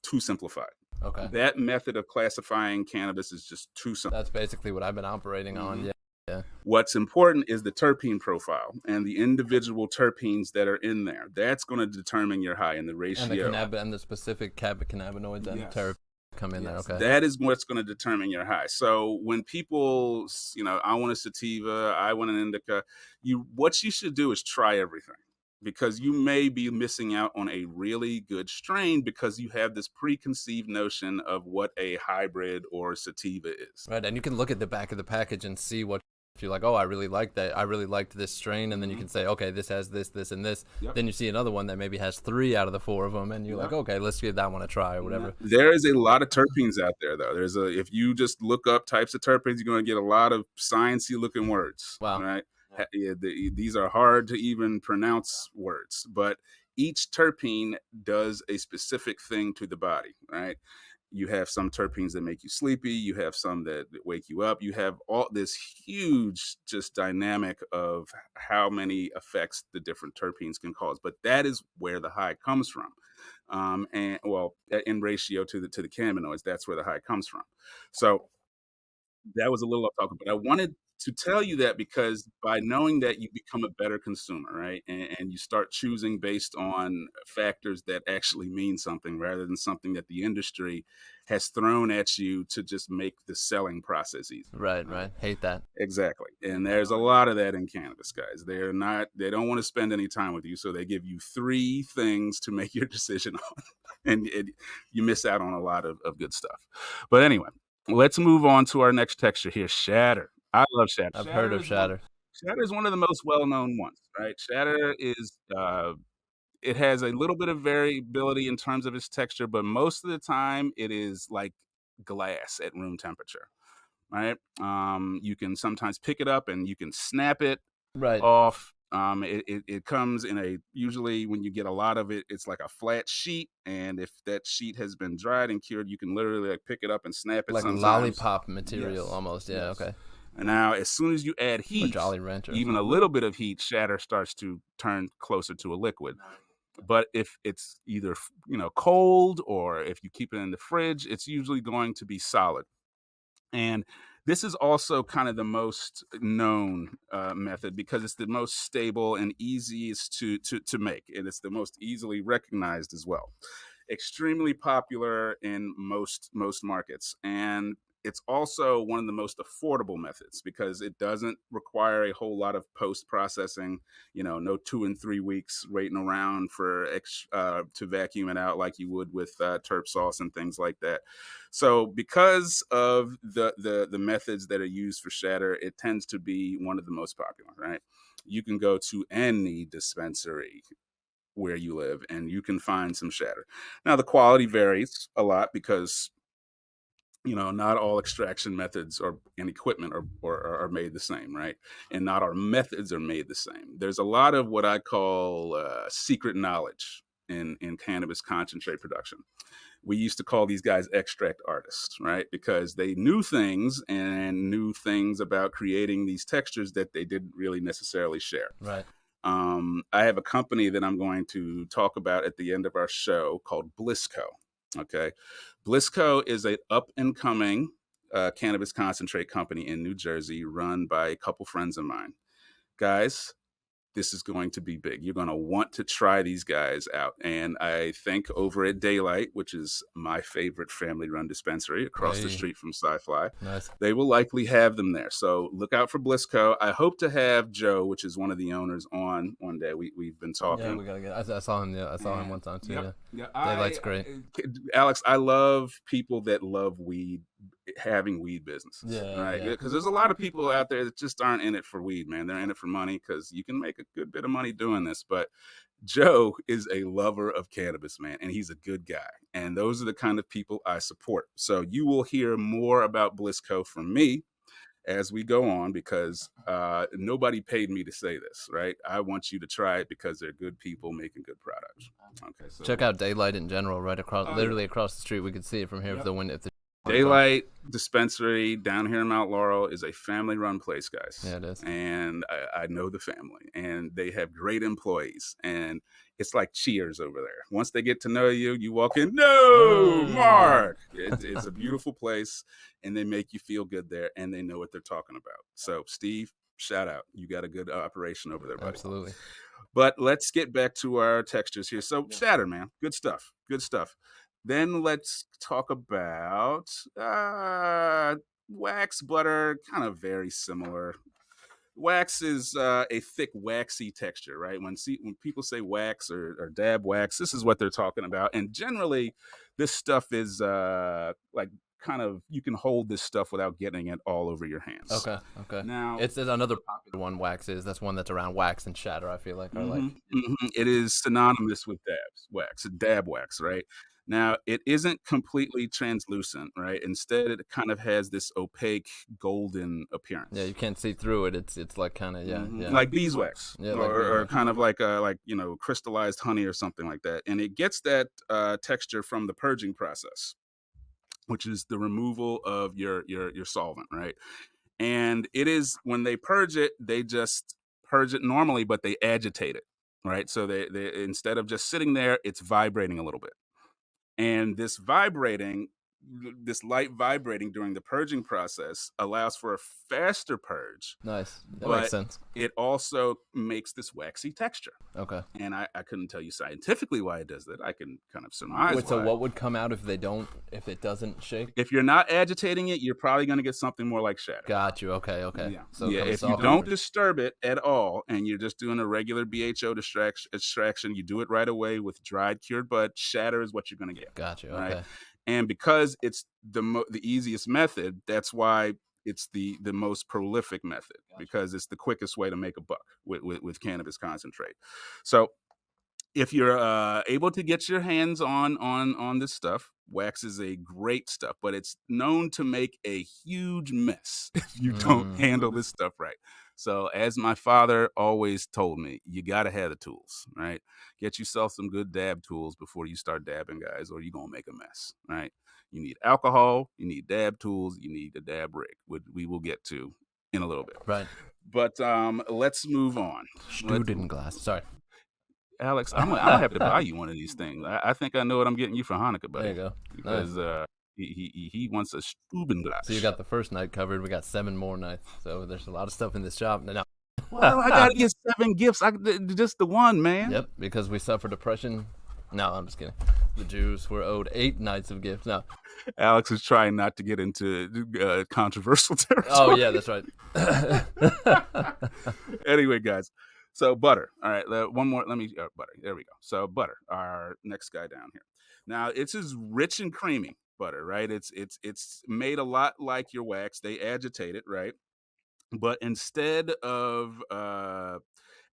too simplified. Okay. That method of classifying cannabis is just too simple. That's basically what I've been operating on. Yeah. Yeah. What's important is the terpene profile and the individual terpenes that are in there. That's going to determine your high and the ratio. And the specific cannabinoids and terpenes come in there. Okay. That is what's going to determine your high. So when people, I want a sativa, I want an indica, what you should do is try everything, because you may be missing out on a really good strain because you have this preconceived notion of what a hybrid or sativa is. Right, and you can look at the back of the package and see what, if you're like, oh, I really like that. I really liked this strain, and then you can say, okay, this has this, this, and this. Yep. Then you see another one that maybe has 3 out of the 4 of them, and you're like, okay, let's give that one a try or whatever. There is a lot of terpenes out there, though. If you just look up types of terpenes, you're going to get a lot of sciencey looking words. Wow. Right? These are hard to even pronounce words, but each terpene does a specific thing to the body, right? You have some terpenes that make you sleepy. You have some that wake you up. You have all this huge just dynamic of how many effects the different terpenes can cause. But that is where the high comes from. In ratio to the cannabinoids, that's where the high comes from. So that was a little off topic, but I wanted to tell you that because by knowing that, you become a better consumer, right? And you start choosing based on factors that actually mean something rather than something that the industry has thrown at you to just make the selling process easy. Right. Hate that. Exactly. And there's a lot of that in cannabis, guys. They don't want to spend any time with you, so they give you 3 things to make your decision on. and you miss out on a lot of good stuff. But anyway, let's move on to our next texture here, shatter. I love shatter. I've heard of shatter. Shatter is one of the most well-known ones, right? Shatter is, it has a little bit of variability in terms of its texture, but most of the time it is like glass at room temperature, right? You can sometimes pick it up and you can snap it off. It comes in usually when you get a lot of it, it's like a flat sheet. And if that sheet has been dried and cured, you can literally pick it up and snap it. Like sometimes. Lollipop material almost. Yeah. Yes. Okay. And now, as soon as you add heat, Jolly Rancher, even a little bit of heat, shatter starts to turn closer to a liquid. But if it's either cold or if you keep it in the fridge, it's usually going to be solid. And this is also kind of the most known method because it's the most stable and easiest to make, and it's the most easily recognized as well. Extremely popular in most markets, and it's also one of the most affordable methods because it doesn't require a whole lot of post processing. No 2 and 3 weeks waiting around to vacuum it out like you would with terp sauce and things like that. So because of the methods that are used for shatter, it tends to be one of the most popular. Right? You can go to any dispensary where you live and you can find some shatter. Now the quality varies a lot because not all extraction methods and equipment are made the same, right? And not our methods are made the same. There's a lot of what I call secret knowledge in cannabis concentrate production. We used to call these guys extract artists, right? Because they knew things and knew things about creating these textures that they didn't really necessarily share. Right. I have a company that I'm going to talk about at the end of our show called Blissco. Okay. Blissco is an up and coming cannabis concentrate company in New Jersey run by a couple friends of mine. Guys, this is going to be big. You're going to want to try these guys out. And I think over at Daylight, which is my favorite family-run dispensary across the street from ScyFli, nice. They will likely have them there. So look out for Blissco. I hope to have Joe, which is one of the owners, on one day. We've been talking. Yeah, we gotta get. I saw him. Yeah, I saw him one time too. Yep. Yeah, Daylight's great. Alex, I love people that love weed, having weed businesses. Yeah, right? Yeah. Because there's a lot of people out there that just aren't in it for weed, man. They're in it for money because you can make a good bit of money doing this. But Joe is a lover of cannabis, man, and he's a good guy. And those are the kind of people I support. So you will hear more about Blissco from me as we go on because nobody paid me to say this, right? I want you to try it because they're good people making good products. Okay, so check out Daylight in general, right across, literally across the street. We could see it from here if the wind. If the Daylight Dispensary down here in Mount Laurel is a family-run place, guys. Yeah, it is. And I know the family, and they have great employees, and it's like Cheers over there. Once they get to know you, you walk in, no, Mark. It's a beautiful place, and they make you feel good there, and they know what they're talking about. So, Steve, shout out. You got a good operation over there, buddy. Absolutely. But let's get back to our textures here. So, shatter, man. Good stuff. Good stuff. Then let's talk about wax, butter, kind of very similar. Wax is a thick, waxy texture, right? When people say wax or dab wax, this is what they're talking about. And generally, this stuff is like kind of, you can hold this stuff without getting it all over your hands. Okay. Now, it's another popular one. Wax is that's one that's around wax and shatter. I feel like, it is synonymous with wax, dab wax, right? Now, it isn't completely translucent, right? Instead, it kind of has this opaque golden appearance. Yeah, you can't see through it. It's like kind of like beeswax, yeah, or kind of like crystallized honey or something like that. And it gets that texture from the purging process, which is the removal of your solvent, right? And it is when they purge it, they just purge it normally, but they agitate it, right? So they instead of just sitting there, it's vibrating a little bit. And this light vibrating during the purging process allows for a faster purge. Nice. That makes sense. It also makes this waxy texture. Okay. And I couldn't tell you scientifically why it does that. I can kind of surmise. Wait, so what would come out if it doesn't shake? If you're not agitating it, you're probably going to get something more like shatter. Got you. Okay. Yeah. So if you don't disturb it at all and you're just doing a regular BHO extraction, you do it right away with dried cured bud, shatter is what you're going to get. Got you. Okay. Right? And because it's the easiest method, that's why it's the most prolific method, because it's the quickest way to make a buck with cannabis concentrate. So if you're able to get your hands on this stuff, wax is a great stuff, but it's known to make a huge mess if you don't handle this stuff right. So as my father always told me, you got to have the tools, right? Get yourself some good dab tools before you start dabbing, guys, or you're going to make a mess, right? You need alcohol, you need dab tools, you need a dab rig, which we will get to in a little bit. Right. But let's move on. Student glass. Sorry. Alex, I'm gonna have to buy you one of these things. I think I know what I'm getting you for Hanukkah, buddy. There you go. Because he wants a Stubenglas. So you got the first night covered. We got 7 more nights. So there's a lot of stuff in this shop. Now, well, I gotta get 7 gifts. Just the one, man. Yep, because we suffer depression No, I'm just kidding. The Jews were owed 8 nights of gifts. No. Alex is trying not to get into controversial Oh territory. yeah, that's right. Anyway, guys, so butter. All right, one more. Let me butter. There we go. So butter, our next guy down here. Now it's as rich and creamy butter, right? It's made a lot like your wax. They agitate it, right? But instead of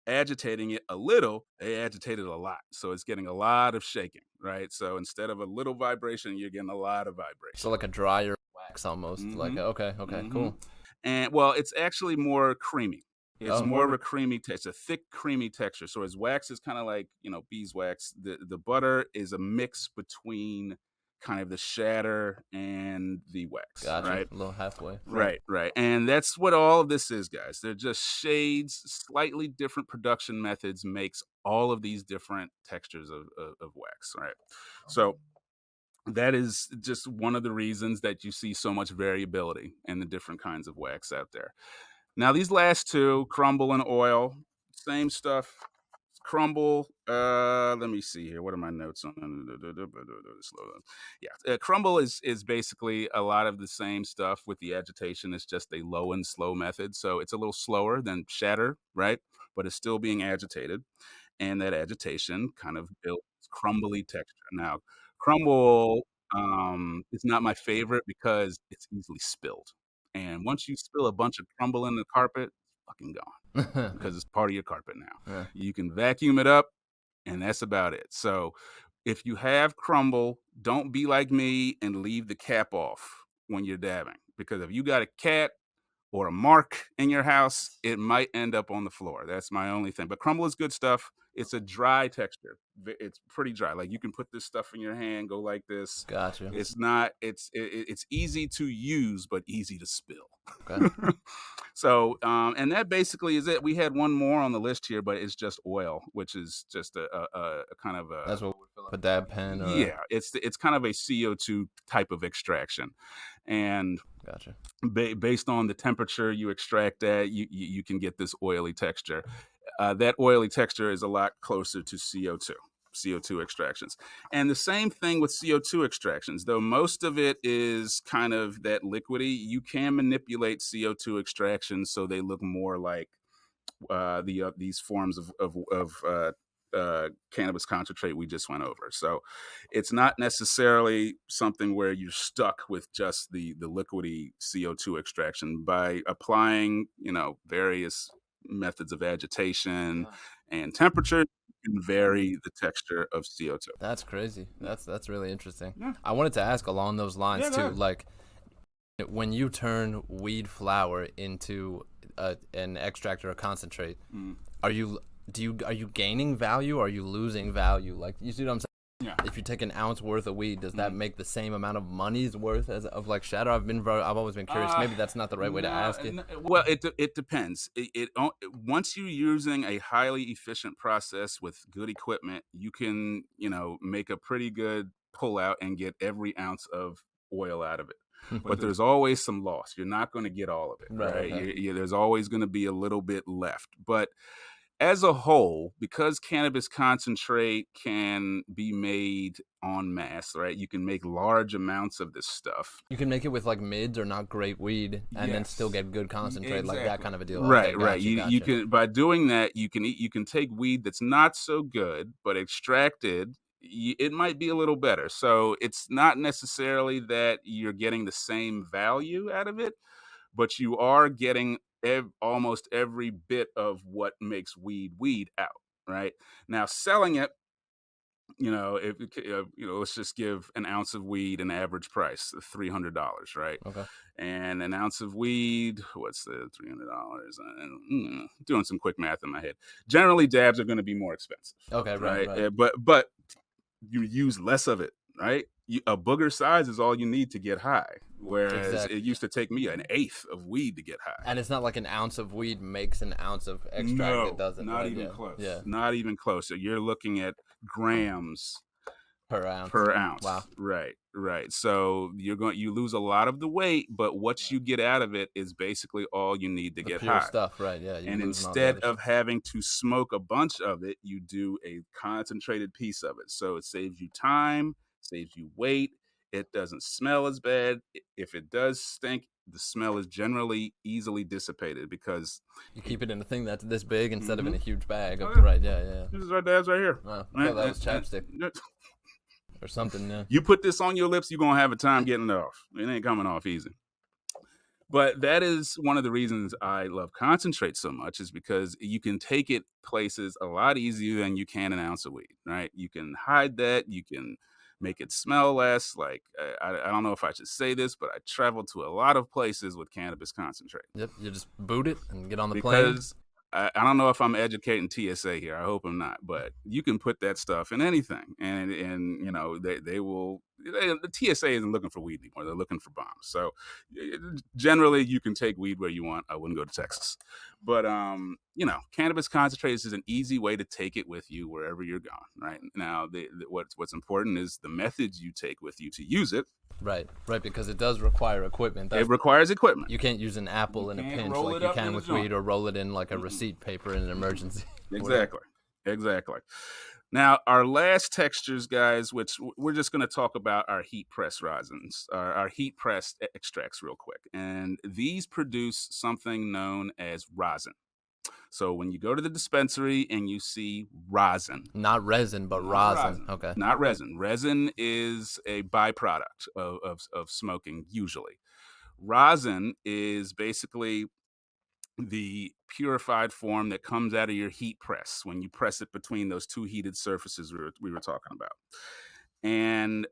agitating it a little, they agitate it a lot. So it's getting a lot of shaking, right? So instead of a little vibration, you're getting a lot of So vibration. like a drier wax almost. Like Mm-hmm. okay, Mm-hmm. cool. And well, it's actually more creamy. It's Oh, more of a creamy it's a thick, creamy texture. So as wax is kind of like, beeswax, the butter is a mix between kind of the shatter and the wax, gotcha. right? A little halfway. Right, right. And that's what all of this is, guys. They're just shades, slightly different production methods makes all of these different textures of wax, right? So that is just one of the reasons that you see so much variability in the different kinds of wax out there. Now, these last two, crumble and oil, same stuff. Crumble. Let me see here. What are my notes on? Yeah, crumble is basically a lot of the same stuff with the agitation. It's just a low and slow method, so it's a little slower than shatter, right? But it's still being agitated, and that agitation kind of builds crumbly texture. Now, crumble is not my favorite because it's easily spilled, and once you spill a bunch of crumble in the carpet, it's fucking gone because it's part of your carpet now. Yeah. You can vacuum it up, and that's about it. So, if you have crumble, don't be like me and leave the cap off when you're dabbing, because if you got a cat or a mark in your house, it might end up on the floor. That's my only thing. But crumble is good stuff. It's a dry texture. It's pretty dry. Like you can put this stuff in your hand, go like this. Gotcha. It's not. It's easy to use, but easy to spill. Okay. So, and that basically is it. We had one more on the list here, but it's just oil, which is just a kind of a That's what would fill up a dab pen or yeah. It's kind of a CO2 type of extraction, and gotcha. based on the temperature you extract at, you can get this oily texture. That oily texture is a lot closer to CO2 extractions. And the same thing with CO2 extractions, though most of it is kind of that liquidy, you can manipulate CO2 extractions so they look more like these forms of cannabis concentrate we just went over. So it's not necessarily something where you're stuck with just the liquidy CO2 extraction. By applying, various methods of agitation and temperature, you can vary the texture of CO2. That's crazy. That's really interesting. Yeah. I wanted to ask along those lines Yeah, go too. ahead. Like when you turn weed flower into an extract or a concentrate, are you gaining value or are you losing value? Like you see what I'm saying? Yeah. If you take an ounce worth of weed, does that make the same amount of money's worth as of like shadow? I've always been curious. Maybe that's not the right way to ask it. Well, it depends. Once you're using a highly efficient process with good equipment, you can make a pretty good pull out and get every ounce of oil out of it. But there's always some loss. You're not going to get all of it, right? Okay. There's always going to be a little bit left. But as a whole, because cannabis concentrate can be made en masse, right? You can make large amounts of this stuff. You can make it with like mids or not great weed and then still Yes. get good concentrate, like that Exactly. kind of a deal. Right, Okay, right. gotcha, You gotcha. can, by doing that, you can take weed that's not so good, but extracted, it might be a little better. So it's not necessarily that you're getting the same value out of it, but you are getting almost every bit of what makes weed out, right? Now selling it, if let's just give an ounce of weed an average price of $300, right? Okay. And an ounce of weed, what's the $300? Doing some quick math in my head. Generally, dabs are going to be more expensive. Okay, right. But you use less of it, right? A booger size is all you need to get high, whereas Exactly. it used to take me an eighth of weed to get high. And it's not like an ounce of weed makes an ounce of extract. No, It doesn't. not right? even Yeah. close. Yeah. Not even close. So you're looking at grams per ounce. per Wow. ounce. Right. So you lose a lot of the weight, but what you get out of it is basically all you need to The get pure high. stuff, right? Yeah, you're And losing all the instead other of stuff. having to smoke a bunch of it, you do a concentrated piece of it. So it saves you time, saves you weight. It doesn't smell as bad. If it does stink, the smell is generally easily dissipated because You it. keep it in a thing that's this big instead of in Mhm. a huge bag. Oh, Of yeah. right? Yeah, yeah. This is our dad's right here. Wow, I thought And- that and- was chapstick and- or something. Yeah. you put this on your lips, you're gonna have a time getting it off. It ain't coming off easy. But that is one of the reasons I love concentrate so much is because you can take it places a lot easier than you can an ounce of weed, right? You can hide that, you can make it smell less. Like I don't know if I should say this, but I traveled to a lot of places with cannabis concentrate Yep. You just boot it and get on the plane. because I don't know if I'm educating TSA here. I hope I'm not, but you can put that stuff in anything, and they will. The TSA isn't looking for weed anymore; they're looking for bombs. So generally, you can take weed where you want. I wouldn't go to Texas, but cannabis concentrates is an easy way to take it with you wherever you're going. Right now, what's important is the methods you take with you to use it. Right, right, because it does require equipment. It requires equipment. You can't use an apple in a can't pinch roll like it you up in can a with joint. weed, or roll it in like a receipt paper in an emergency. Exactly. Now, our last textures, guys, which we're just going to talk about our heat press rosins, our heat pressed extracts real quick. And these produce something known as rosin. So when you go to the dispensary and you see rosin, Not resin, but not rosin. Okay. not resin. Resin is a byproduct of smoking, usually. Rosin is basically the purified form that comes out of your heat press when you press it between those two heated surfaces we were talking about. And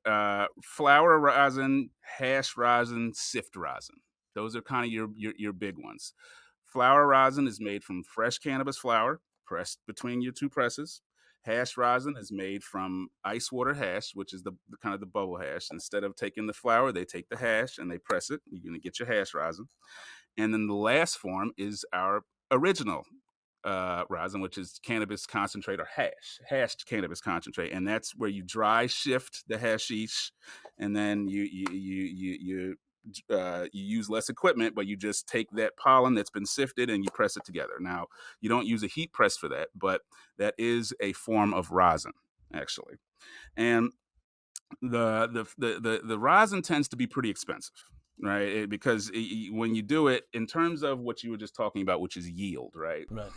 flour rosin, hash rosin, sift rosin. Those are kind of your big ones. Flour rosin is made from fresh cannabis flower pressed between your two presses. Hash rosin is made from ice water hash, which is the kind of the bubble hash. Instead of taking the flour, they take the hash and they press it. You're going to get your hash rosin. And then the last form is our original rosin, which is cannabis concentrate or hashed cannabis concentrate, and that's where you dry shift the hashish, and then you use less equipment, but you just take that pollen that's been sifted and you press it together. Now, you don't use a heat press for that, but that is a form of rosin, actually. And the rosin tends to be pretty expensive, right? Because when you do it in terms of what you were just talking about, which is yield, right? Right.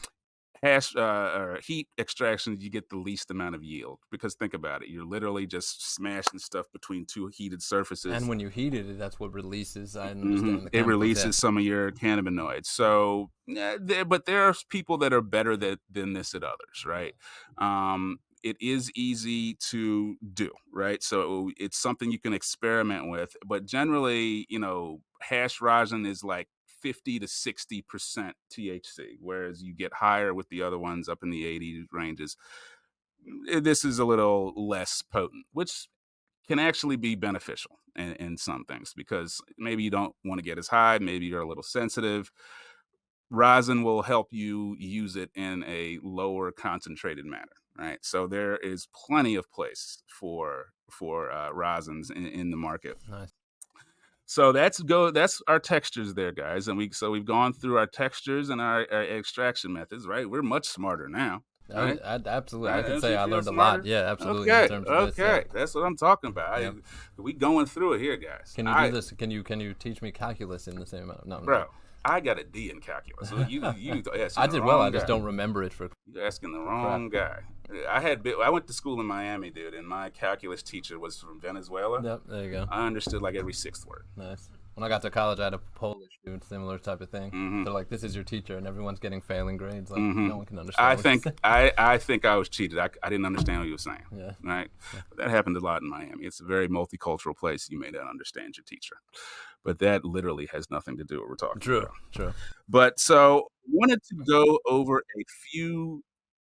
Hash or heat extractions, you get the least amount of yield because think about it, you're literally just smashing stuff between two heated surfaces. And when you heat it, that's what releases. I understand the It chemicals. releases some of your cannabinoids. So, but there are people that are better than this at others, right? It is easy to do, right? So it's something you can experiment with, but generally, hash rosin is like 50 to 60% THC, whereas you get higher with the other ones up in the 80 ranges. This is a little less potent, which can actually be beneficial in some things because maybe you don't want to get as high, maybe you're a little sensitive. Rosin will help you use it in a lower concentrated manner, right? So there is plenty of place for rosins in the market. Nice. So that's our textures there, guys, and we've gone through our textures and our extraction methods, right? We're much smarter now, right? Absolutely. I could Don't say you I feel learned a smarter? lot. Yeah, absolutely. In Okay, terms of this, yeah. that's what I'm talking about. Yep. We going through it here, guys. Can you do this? Can you teach me calculus in the same amount? No, Bro, I got a D in calculus. So you I did well. I just guy. don't remember it for. You're asking the wrong guy. I went to school in Miami, dude, and my calculus teacher was from Venezuela. Yep, there you go. I understood like every sixth word. Nice. When I got to college, I had a Polish dude, similar type of thing. Mhm. They're like, "This is your teacher," and everyone's getting failing grades. Like, Mhm. no one can understand. I what think he's saying. I think I was cheated. I didn't understand what you were saying. Yeah. Right. That happened a lot in Miami. It's a very multicultural place. You may not understand your teacher, but that literally has nothing to do with what we're talking about. True. But so I wanted to go over a few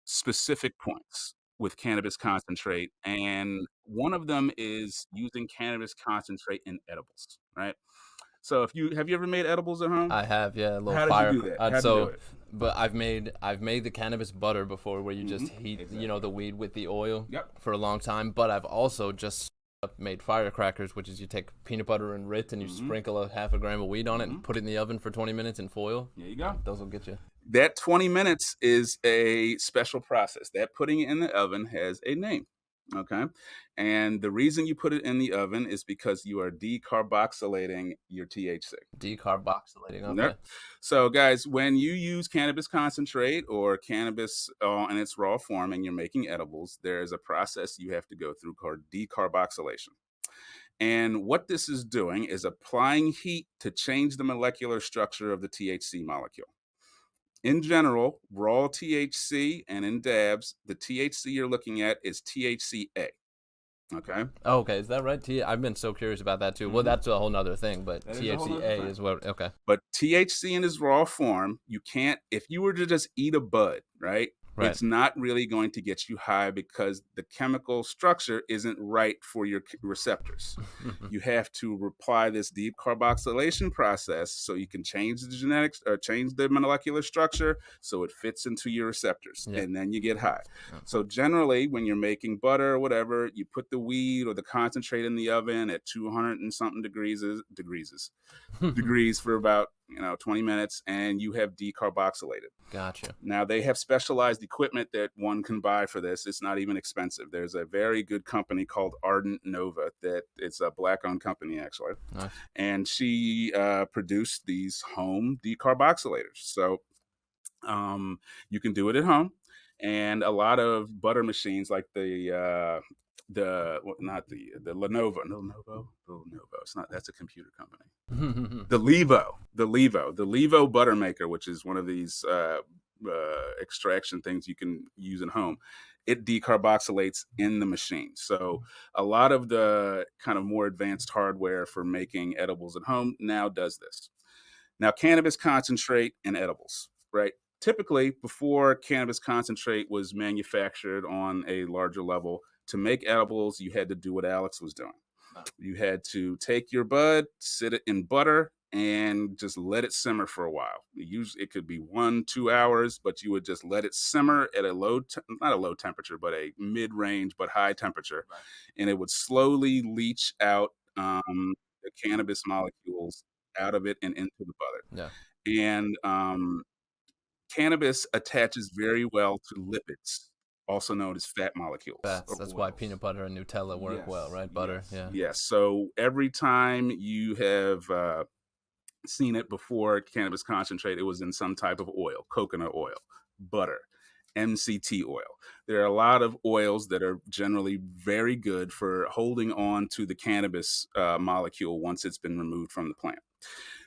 specific points with cannabis concentrate, and one of them is using cannabis concentrate in edibles, right? So if you have you ever made edibles at home? I have, yeah, a little How did you fire. do that? How'd you do So, it? but I've made the cannabis butter before, where you just heat, Exactly. the weed with the oil Yep. for a long time. But I've also just made firecrackers, which is you take peanut butter and Ritz and you sprinkle a half a gram of weed on it and put it in the oven for 20 minutes in foil. There you go. Those will get you. That 20 minutes is a special process. That putting it in the oven has a name. Okay. And the reason you put it in the oven is because you are decarboxylating your THC. Decarboxylating. Okay. Yep. So, guys, when you use cannabis concentrate or cannabis in its raw form and you're making edibles, there's a process you have to go through called decarboxylation. And what this is doing is applying heat to change the molecular structure of the THC molecule. In general, raw THC and in dabs, the THC you're looking at is THCA. Okay. Oh, okay, is that right? I've been so curious about that too. Well, that's a whole nother thing, but That is a whole nother THCA thing. is what. Okay. But THC in its raw form, you can't, if you were to just eat a bud, right? Right. It's not really going to get you high because the chemical structure isn't right for your receptors. You have to apply this deep carboxylation process so you can change the genetics or change the molecular structure so it fits into your receptors, Yeah. and then you get high. So generally, when you're making butter or whatever, you put the weed or the concentrate in the oven at 200 and something degrees for about 20 minutes, and you have decarboxylated. Gotcha. Now they have specialized equipment that one can buy for this. It's not even expensive. There's a very good company called Ardent Nova that it's a black-owned company actually, Nice. and she produced these home decarboxylators. So you can do it at home, and a lot of butter machines like the Lenovo. It's not. That's a computer company. The Levo butter maker, which is one of these extraction things you can use at home. It decarboxylates in the machine. So a lot of the kind of more advanced hardware for making edibles at home now does this. Now, cannabis concentrate and edibles, right? Typically, before cannabis concentrate was manufactured on a larger level, to make edibles, you had to do what Alex was doing. You had to take your bud, sit it in butter, and just let it simmer for a while. Usually, it could be 1-2 hours, but you would just let it simmer at a not a low temperature, but a mid-range but high temperature, and it would slowly leach out the cannabis molecules out of it and into the butter. Yeah. And cannabis attaches very well to lipids, also known as fat molecules. That's why peanut butter and Nutella work well, right? Butter. Yeah. Yes. So every time you have seen it before, cannabis concentrate, it was in some type of oil, coconut oil, butter, MCT oil. There are a lot of oils that are generally very good for holding on to the cannabis molecule once it's been removed from the plant.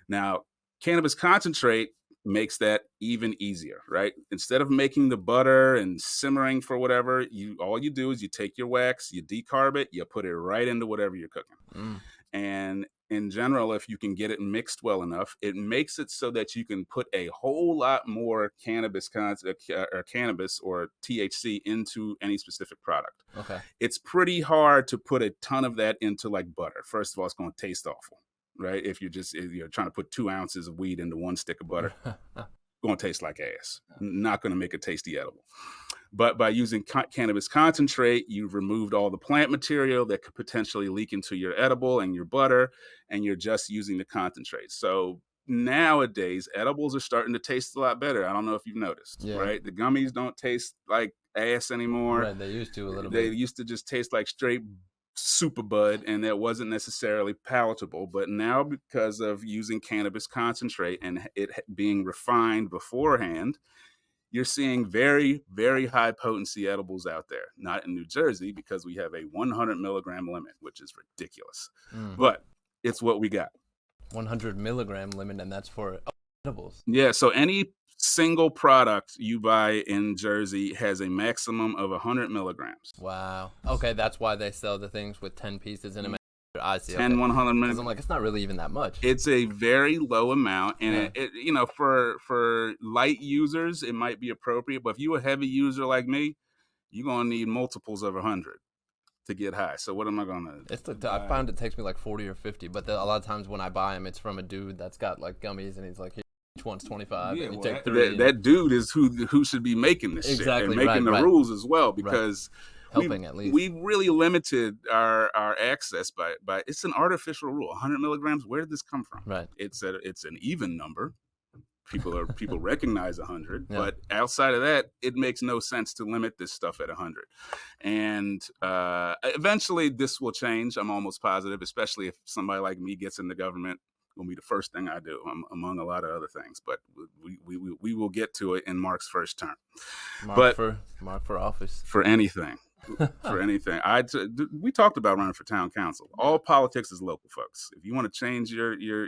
Now, cannabis concentrate makes that even easier, right? Instead of making the butter and simmering for whatever, all you do is you take your wax, you decarb it, you put it right into whatever you're cooking. And in general, if you can get it mixed well enough, it makes it so that you can put a whole lot more cannabis or THC into any specific product. Okay. It's pretty hard to put a ton of that into like butter. First of all, it's going to taste awful, right? If you're trying to put 2 ounces of weed into 1 stick of butter, it's going to taste like ass. Not going to make a tasty edible. But by using cannabis concentrate, you've removed all the plant material that could potentially leak into your edible and your butter, and you're just using the concentrate. So nowadays, edibles are starting to taste a lot better. I don't know if you've noticed, right? The gummies don't taste like ass anymore. Right, they used to a little bit. They bit. used to just taste like straight super bud, and that wasn't necessarily palatable. But now, because of using cannabis concentrate and it being refined beforehand, you're seeing very, very high potency edibles out there. Not in New Jersey because we have a 100 milligram limit, which is ridiculous. But it's what we got. 100 milligram limit, and that's for edibles. Yeah, so any single product you buy in Jersey has a maximum of 100 milligrams. Wow. Okay, that's why they sell the things with 10 pieces in them. I see. 10, 100 milligrams. I'm like, it's not really even that much. It's a very low amount, and it for light users, it might be appropriate. But if you're a heavy user like me, you're gonna need multiples of 100 to get high. So what am I gonna? I find it takes me like 40 or 50, but a lot of times when I buy them, it's from a dude that's got like gummies, and he's like, "Here, each one's 25, Yeah, and you well, take 3." that dude is who should be making this shit and Exactly, making the right. rules as well, because Helping at least. we really limited our access by it's an artificial rule. 100 milligrams. Where did this come from? Right. It's an even number. People recognize 100, Yeah. but outside of that, it makes no sense to limit this stuff at 100. And eventually, this will change. I'm almost positive, especially if somebody like me gets in the government. Will be the first thing I do, among a lot of other things. But we will get to it in Mark's first term. Mark for office. For anything. For anything. We talked about running for town council. All politics is local, folks. If you want to change your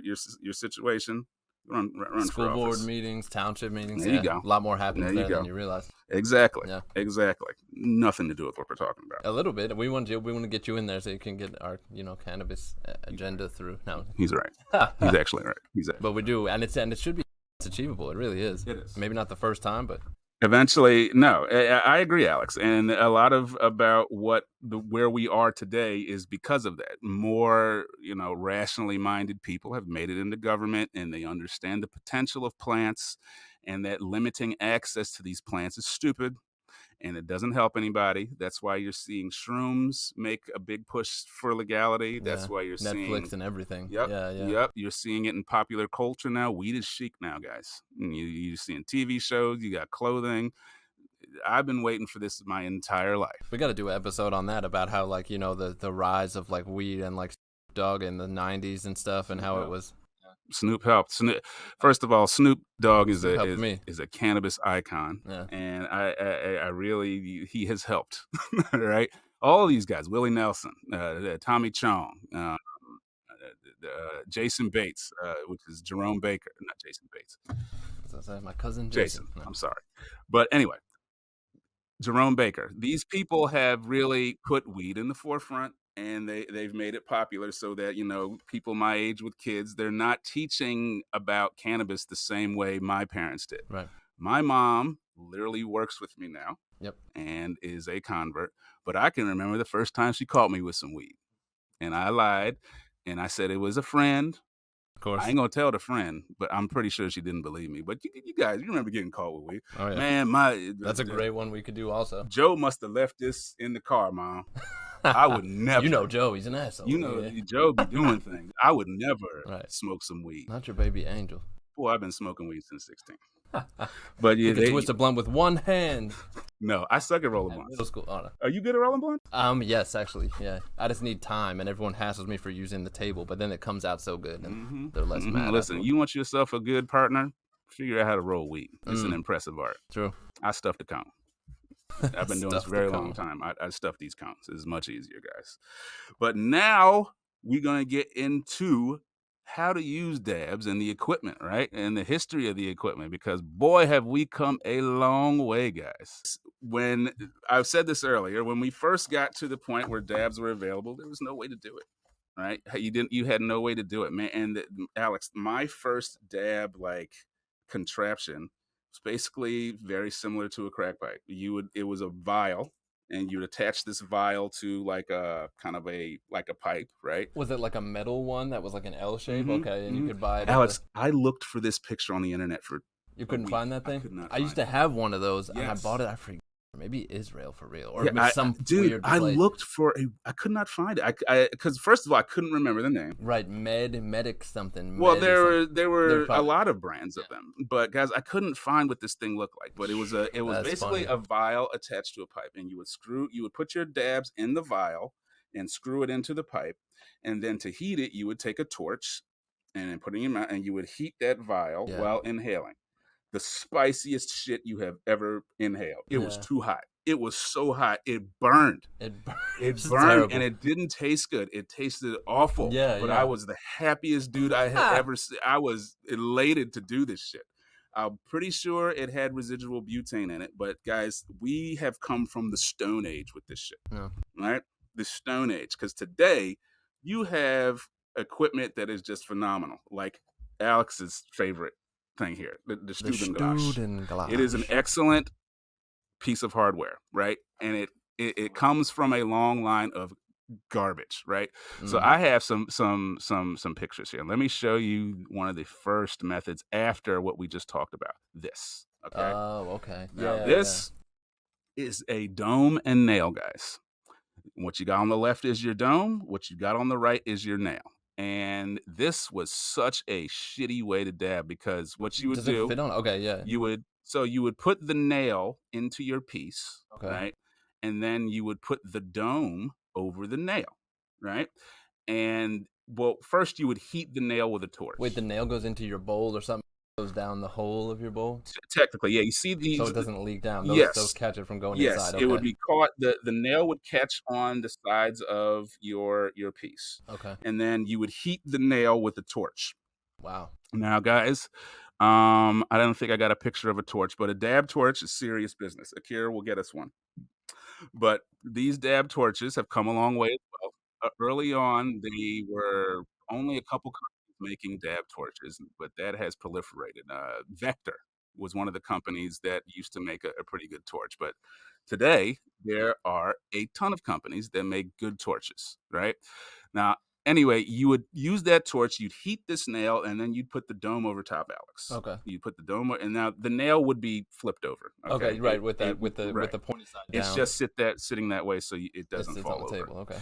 situation, run School for board office. meetings, township meetings. There you go. A lot more happens there than you realize. Exactly. Yeah. Exactly. Nothing to do with what we're talking about. A little bit. We want to get you in there so you can get our cannabis agenda through. No, he's right. He's actually right. But we do, and it should be achievable. It really is. It is. Maybe not the first time, but Eventually, no, I agree, Alex. And a lot about where we are today is because of that. More, rationally minded people have made it into government, and they understand the potential of plants, and that limiting access to these plants is stupid, and it doesn't help anybody. That's why you're seeing shrooms make a big push for legality. That's why you're seeing Netflix and everything. Yep. Yeah. Yep. You're seeing it in popular culture now. Weed is chic now, guys. You're seeing TV shows. You got clothing. I've been waiting for this my entire life. We got to do an episode on that about how the rise of like weed and like Dogg in the 90s and stuff, and how it was. Snoop helped. First of all, Snoop Dogg is a cannabis icon, and I really he has helped. Right, all these guys, Willie Nelson, Tommy Chong, Jason Bates, which is Jerome Baker, not Jason Bates. My cousin Jason. No. I'm sorry, but anyway, Jerome Baker. These people have really put weed in the forefront. And they've made it popular so that, people my age with kids, they're not teaching about cannabis the same way my parents did. Right. My mom literally works with me now. Yep. And is a convert. But I can remember the first time she caught me with some weed. And I lied. And I said it was a friend. Of course. I ain't going to tell the friend, but I'm pretty sure she didn't believe me. But you guys, you remember getting caught with weed. Oh, yeah. Man, that's a great one we could do also. Joe must have left this in the car, Mom. I would never. Joe, he's an asshole. Joe be doing things. I would never smoke some weed. Not your baby angel. Boy, I've been smoking weed since 16. But you can twist a blunt with one hand. No, I suck at rolling blunts. Middle school. Oh, no. Are you good at rolling blunts? Yes, actually, yeah. I just need time, and everyone hassles me for using the table, but then it comes out so good, and they're less mad. Listen, you want yourself a good partner? Figure out how to roll weed. It's an impressive art. True. I stuffed a cone. I've been doing this a very long time. I stuff these cones. It's much easier, guys. But now we're going to get into how to use dabs and the equipment, right? And the history of the equipment, because boy, have we come a long way, guys. When I've said this earlier, when we first got to the point where dabs were available, there was no way to do it, right? You had no way to do it, man. And Alex, my first dab contraption, it's basically very similar to a crack pipe. It was a vial, and you'd attach this vial to a pipe, right? Was it like a metal one that was like an L shape? Okay, and you could buy it. Alex, I looked for this picture on the internet for. You couldn't find that thing? I could not. I used to have one of those, and I bought it. I forget. Maybe Israel for real, or some weird place. I looked for I could not find it. Because first of all, I couldn't remember the name. Right, Medic something. Well, there were a lot of brands of them, but guys, I couldn't find what this thing looked like. But it was basically a vial attached to a pipe, and you would put your dabs in the vial and screw it into the pipe, and then to heat it, you would take a torch and then put it in your mouth, and you would heat that vial while inhaling. The spiciest shit you have ever inhaled. It was too hot. It was so hot. It burned. It burned, and it didn't taste good. It tasted awful. But I was the happiest dude I had ever seen. I was elated to do this shit. I'm pretty sure it had residual butane in it. But guys, we have come from the Stone Age with this shit. Right? The Stone Age. Because today, you have equipment that is just phenomenal. Like Alex's favorite thing here, the Studenglass. It is an excellent piece of hardware, right? And it comes from a long line of garbage, right? So Mm-hmm. I have some pictures here. Let me show you one of the first methods after what we just talked about. This, okay? Oh, okay. Now Yeah, yeah. this is a dome and nail, guys. What you got on the left is your dome. What you got on the right is your nail. And this was such a shitty way to dab because what you would Does it do, fit on? Okay, yeah. you would put the nail into your piece, Okay. right? And then you would put the dome over the nail, right? And well, first you would heat the nail with a Wait, the torch. nail goes into your bowl or something goes down the hole of your bowl, Technically, yeah. You see so these? it doesn't leak down. Those Yes, catch it from going yes. inside. It would Okay. be caught. The nail would catch on the sides of your piece, Okay. and then you would heat the nail with a torch. Wow. Now, guys, I don't think I got a picture of a torch, but a dab torch is serious business. Akira will get us one. But these dab torches have come a long way as well. Early on, they were only a couple companies making dab torches, but that has proliferated. Vector was one of the companies that used to make a pretty good torch, but today there are a ton of companies that make good torches, right? Now, anyway, you would use that torch, you'd heat this nail, and then you'd put the dome over top, Alex. Okay. You put the dome, and now the nail would be flipped over. Okay. Okay, Right. With it that, with the right. pointy side It's down, just sitting that way so it it doesn't sits on fall the over. table. Okay.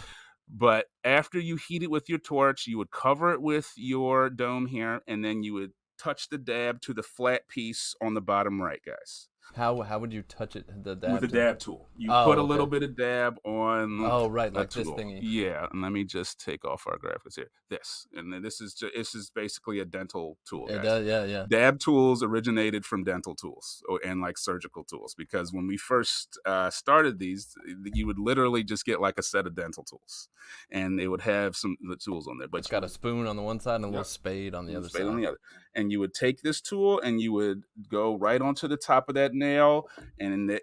But after you heat it with your torch, you would cover it with your dome here, and then you would touch the dab to the flat piece on the bottom right, guys. How would you touch it? The With a dab to? dab tool. You put Oh, a little okay. bit of dab on Oh, right, a like this tool. thingy. Yeah, and let me just take off our graphics here. This. And then this is basically a dental tool, It guys. does. Yeah, yeah. Dab tools originated from dental tools and like surgical tools because when we first started these, you would literally just get like a set of dental tools, and they would have some the tools on there. It's But got a spoon on the one side and a yeah, little spade on the other spade on side. the other, and you would take this tool and you would go right onto the top of that nail, and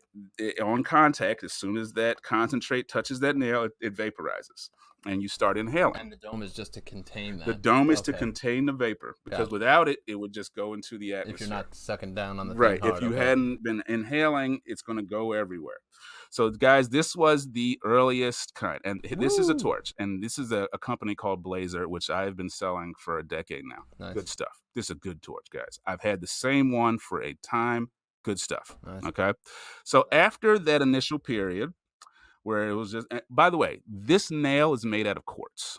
on contact, as soon as that concentrate touches that nail, it vaporizes, and you start inhaling. And the dome is just to contain The that. dome is to Okay. contain the vapor because Gotcha. without it, it would just go into the If you're atmosphere. not sucking down on the thing Right. If hard. you Okay. hadn't been inhaling, it's going to go everywhere. So, guys, this was the earliest kind. And this is a Woo! torch. And this is a company called Blazer, which I've been selling for a decade now. Good Nice. stuff. This is a good torch, guys. I've had the same one for a time. Good stuff. Nice. Okay. So, after that initial period where it was just, by the way, this nail is made out of quartz.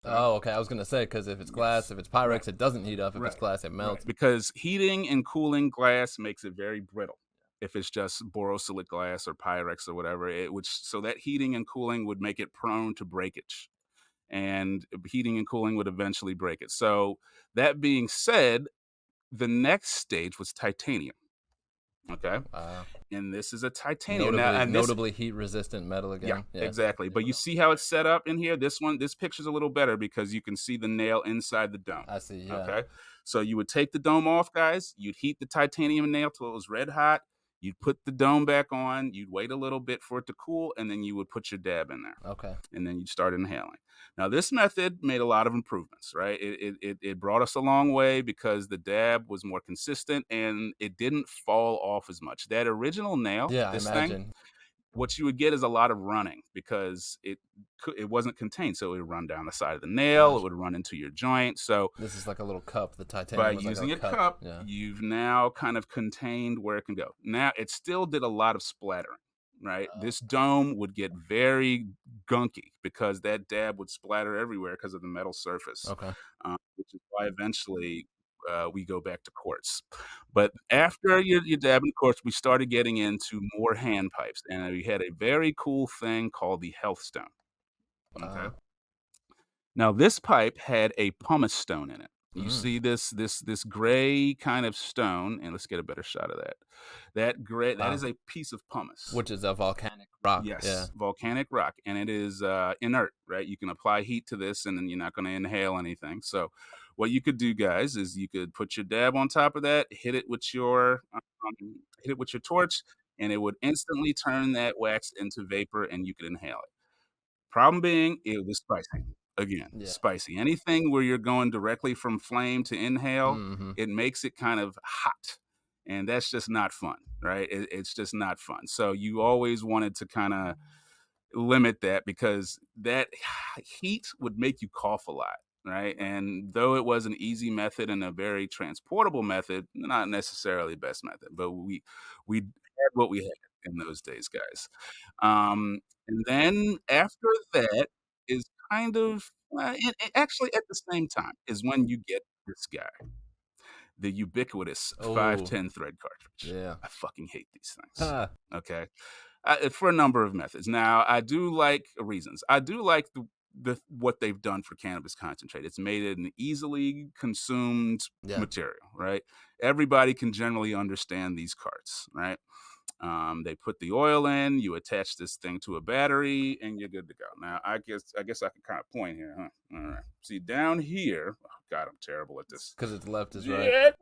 Okay? Oh, okay. I was gonna say because if it's glass, Yes. if it's Right. Pyrex, it doesn't heat up. If it's Right, glass, it right, melts. because heating and cooling glass makes it very brittle. If it's just borosilicate glass or Pyrex or whatever, so that heating and cooling would make it prone to breakage, and heating and cooling would eventually break it. So that being said, the next stage was titanium. Okay, Wow. and this is a titanium now, Notably, and this notably heat resistant metal yeah, again. Yeah. exactly. But you see how it's set up in here? This picture's a little better because you can see the nail inside the dome. I see. Yeah. Okay. So you would take the dome off, guys. You'd heat the titanium nail till it was red hot. You'd put the dome back on. You'd wait a little bit for it to cool, and then you would put your dab in there. Okay. And then you'd start inhaling. Now, this method made a lot of improvements, right? It brought us a long way because the dab was more consistent and it didn't fall off as much. That original nail, Yeah, I this thing, imagine. what you would get is a lot of running because it wasn't contained, so it would run down the side of the nail, it Gotcha. would run into your joint. So This is like a little cup. The by titanium was like using a a cup. cup, Yeah. you've now kind of contained where it can go. Now it still did a lot of splattering, right? Oh, This dome would get very gunky because that dab would splatter everywhere because of the metal surface, okay. which is why eventually we go back to quartz. But after your dab in quartz, we started getting into more hand pipes, and we had a very cool thing called the health stone. Okay. Wow. Now this pipe had a pumice stone in it. You Mm. see this gray kind of stone, and let's get a better shot of that. That is Wow. a piece of pumice. Which is a volcanic rock. Yeah. Yes, volcanic rock, and it is inert, right? You can apply heat to this, and then you're not going to inhale anything. So, what you could do, guys, is you could put your dab on top of that, hit it with your torch, and it would instantly turn that wax into vapor, and you could inhale it. Problem being, it was spicy. Again, Yeah. spicy. Anything where you're going directly from flame to inhale, Mm-hmm. it makes it kind of hot, and that's just not fun, right? It's just not fun. So you always wanted to kinda limit that because that heat would make you cough a lot, right? And though it was an easy method and a very transportable method, not necessarily the best method, but we had what we had in those days, guys. And then after that is kind of actually at the same time is when you get this guy, the ubiquitous Oh, 510 thread cartridge. yeah. I fucking hate these things. Huh. Okay, for a number of methods. Now, I do like reasons. I do like the what they've done for cannabis concentrate. It's made it an easily consumed Yeah. material, right? Everybody can generally understand these carts, right? They put the oil in, you attach this thing to a battery, and you're good to go. Now, I guess I can kind of point here, huh? All right. See down here. Oh, God, I'm terrible at this. Because it's left is right.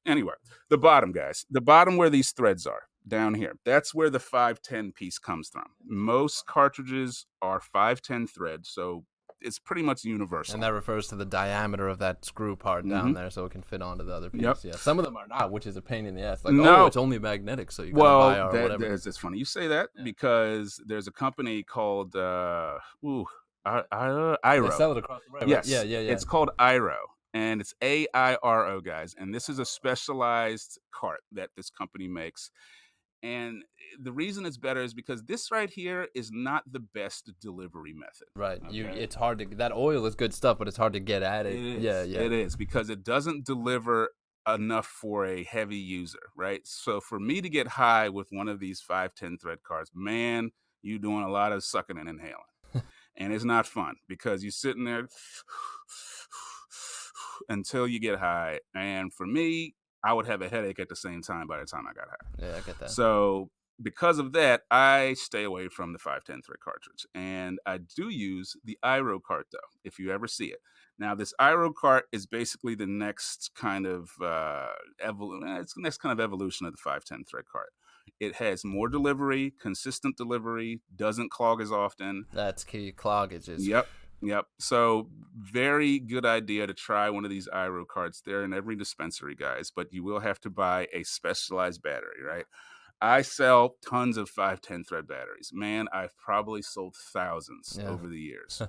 Anyway, the bottom, guys, the bottom where these threads are down here. That's where the 510 piece comes from. Most cartridges are 510 threads, so it's pretty much universal. And that refers to the diameter of that screw part down there, so it can fit onto the other piece. Yep. Yeah, some of them are not, which is a pain in the ass. Like, No. oh, it's only magnetic, so you gotta buy our whatever. It's funny you say that because there's a company called Iro. They sell it across the road. Right? Yes, Yeah. it's called Iro, and it's AIRO, guys. And this is a specialized cart that this company makes. And the reason it's better is because this right here is not the best delivery method. Right. Okay? It's hard to that oil is good stuff, but it's hard to get at it. It is. Yeah. It is because it doesn't deliver enough for a heavy user, right? So for me to get high with one of these 510 thread cards, man, you doing a lot of sucking and inhaling. And it's not fun because you're sitting there until you get high. And for me, I would have a headache at the same time by the time I got high. Yeah, I get that. So because of that, I stay away from the 510 thread cartridge. And I do use the Iro cart, though, if you ever see it. Now, this Iro cart is basically the next kind of it's the next kind of evolution of the 510 thread cart. It has more delivery, consistent delivery, doesn't clog as often. That's key. Cloggage is. Yep. So very good idea to try one of these Iro carts. They're in every dispensary, guys, but you will have to buy a specialized battery, right? I sell tons of 510 thread batteries. Man, I've probably sold thousands over the years.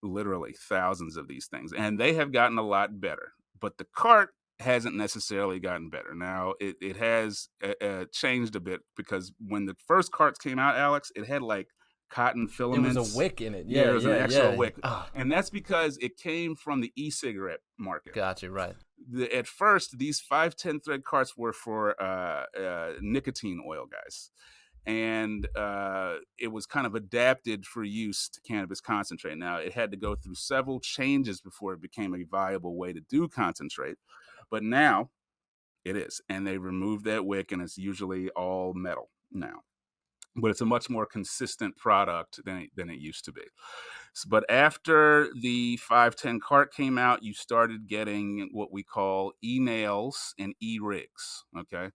Literally thousands of these things. And they have gotten a lot better. But the cart hasn't necessarily gotten better. Now, it has changed a bit because when the first carts came out, Alex, it had like cotton filaments. There was a wick in it. Yeah, there was an actual wick. And that's because it came from the e-cigarette market. Gotcha, right. At first, these 510 thread carts were for nicotine oil, guys. And it was kind of adapted for use to cannabis concentrate. Now, it had to go through several changes before it became a viable way to do concentrate. But now it is. And they removed that wick, and it's usually all metal now. But it's a much more consistent product than it used to be. But after the 510 cart came out, you started getting what we call e-nails and e-rigs, okay?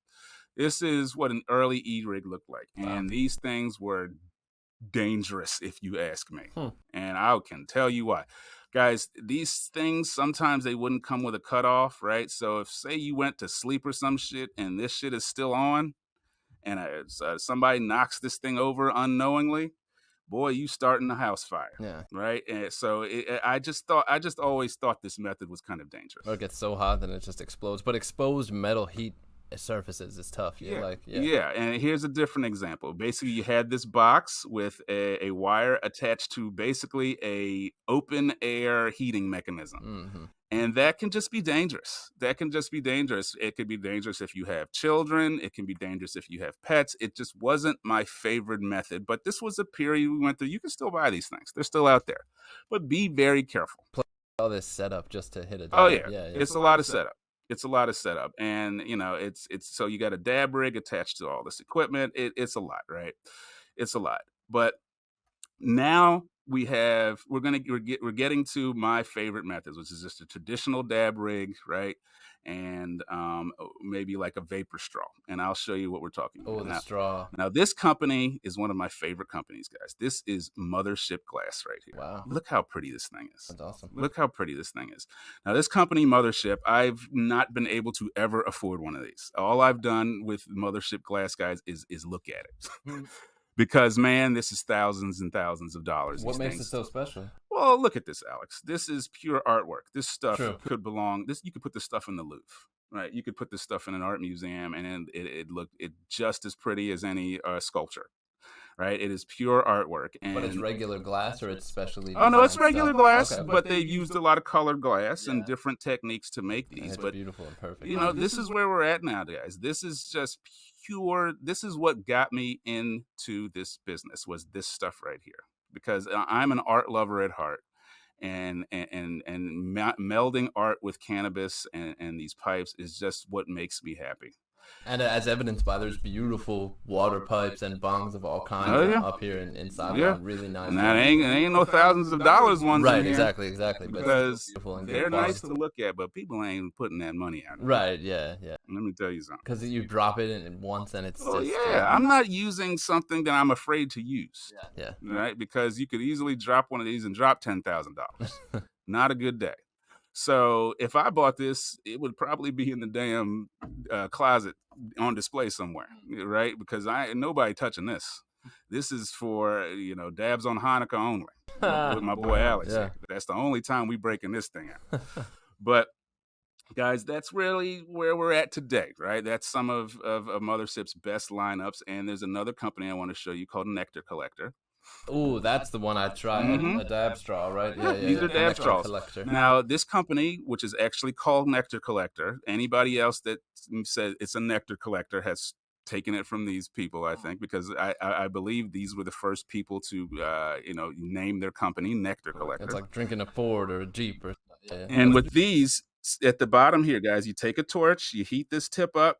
This is what an early e-rig looked like. And these things were dangerous, if you ask me. And I can tell you why. Guys, these things, sometimes they wouldn't come with a cutoff, right? So if, say, you went to sleep or some shit and this shit is still on, and somebody knocks this thing over unknowingly, boy, you starting a house fire, right? And so I just always thought this method was kind of dangerous. Or it gets so hot that it just explodes. But exposed metal heat surfaces is tough. Yeah. And here's a different example. Basically, you had this box with a wire attached to basically a open air heating mechanism. And that can just be dangerous. It could be dangerous if you have children. It can be dangerous if you have pets. It just wasn't my favorite method. But this was a period we went through. You can still buy these things. They're still out there. But be very careful. All this setup just to hit it. Oh, yeah. It's a lot of setup. It's a lot of setup. And, it's so you got a dab rig attached to all this equipment. It's a lot, right? It's a lot. But now we're getting to my favorite methods, which is just a traditional dab rig, right? And maybe like a vapor straw. And I'll show you what we're talking about. Oh, the straw. Now, this company is one of my favorite companies, guys. This is Mothership Glass right here. Wow. Look how pretty this thing is. That's awesome. Look how pretty this thing is. Now, this company, Mothership, I've not been able to ever afford one of these. All I've done with Mothership Glass, guys, is look at it. because man, this is thousands and thousands of dollars. What These makes it things. so special? Well, look at this, Alex. This is pure artwork. This stuff True. could belong. This you could put this stuff in the Louvre, right? You could put this stuff in an art museum, and it looked it just as pretty as any sculpture, right? It is pure artwork, But it's and regular glass or it's specially oh no, it's designed regular stuff? glass, Okay. but they've used a lot of colored glass and Yeah. different techniques to make And these. it's But beautiful and perfect. you know, this is where we're at now, guys. This is just pure. This is what got me into this business was this stuff right here, because I'm an art lover at heart, and melding art with cannabis and these pipes is just what makes me happy. And as evidenced by there's beautiful water pipes and bongs of all kinds Oh, yeah. up here in ScyFli. Yeah. Really nice. And that ain't no thousands of dollars ones in Right, here, exactly. But it's because beautiful and good they're nice quality. to look at, but people ain't putting that money out. Right, yeah. Let me tell you something. Because you drop it in once and it's Oh just yeah, I'm not using something that I'm afraid to use. yeah. Right? Because you could easily drop one of these and drop $10,000. Not a good day. So if I bought this, it would probably be in the damn closet on display somewhere, right? Because nobody touching this. This is for dabs on Hanukkah only with my boy Alex. Yeah. That's the only time we breaking this thing out. But guys, that's really where we're at today, right? That's some of Mother Sip's best lineups, and there's another company I want to show you called Nectar Collector. Ooh, that's the one I tried. Mhm. A dab straw, right? Yeah, these are dab Nectar straws. Collector. Now, this company, which is actually called Nectar Collector, anybody else that says it's a Nectar Collector has taken it from these people, I think, because I believe these were the first people to name their company Nectar Collector. It's like drinking a Ford or a Jeep or yeah. And with these at the bottom here, guys, you take a torch, you heat this tip up,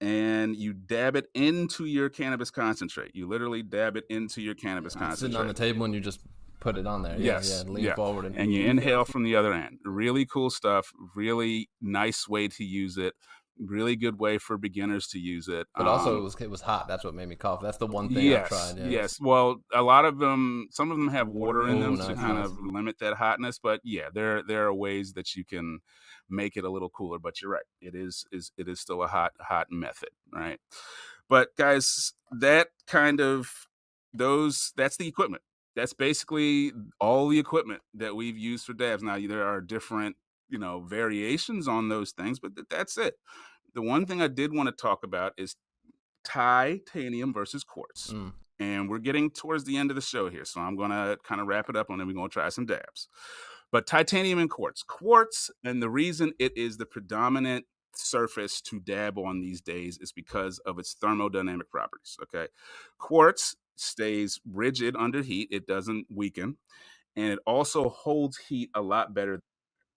and you dab it into your cannabis concentrate. You literally dab it into your cannabis concentrate. Sitting on the table and you just put it on there. Yes. Yeah. Lean forward and you inhale from the other end. Really cool stuff. Really nice way to use it. Really good way for beginners to use it. But also it was hot. That's what made me cough. That's the one thing I tried. Yeah. Yes. Well, a lot of them, some of them have water in them to nice, kind of limit that hotness. But yeah, there are ways that you can make it a little cooler. But you're right, it is still a hot method, right? But guys, that's the equipment. That's basically all the equipment that we've used for dabs. Now there are different variations on those things, but that's it. The one thing I did want to talk about is titanium versus quartz. And we're getting towards the end of the show here, so I'm going to kind of wrap it up, and then we're going to try some dabs. But titanium and quartz, and the reason it is the predominant surface to dab on these days is because of its thermodynamic properties. Okay, quartz stays rigid under heat; it doesn't weaken, and it also holds heat a lot better.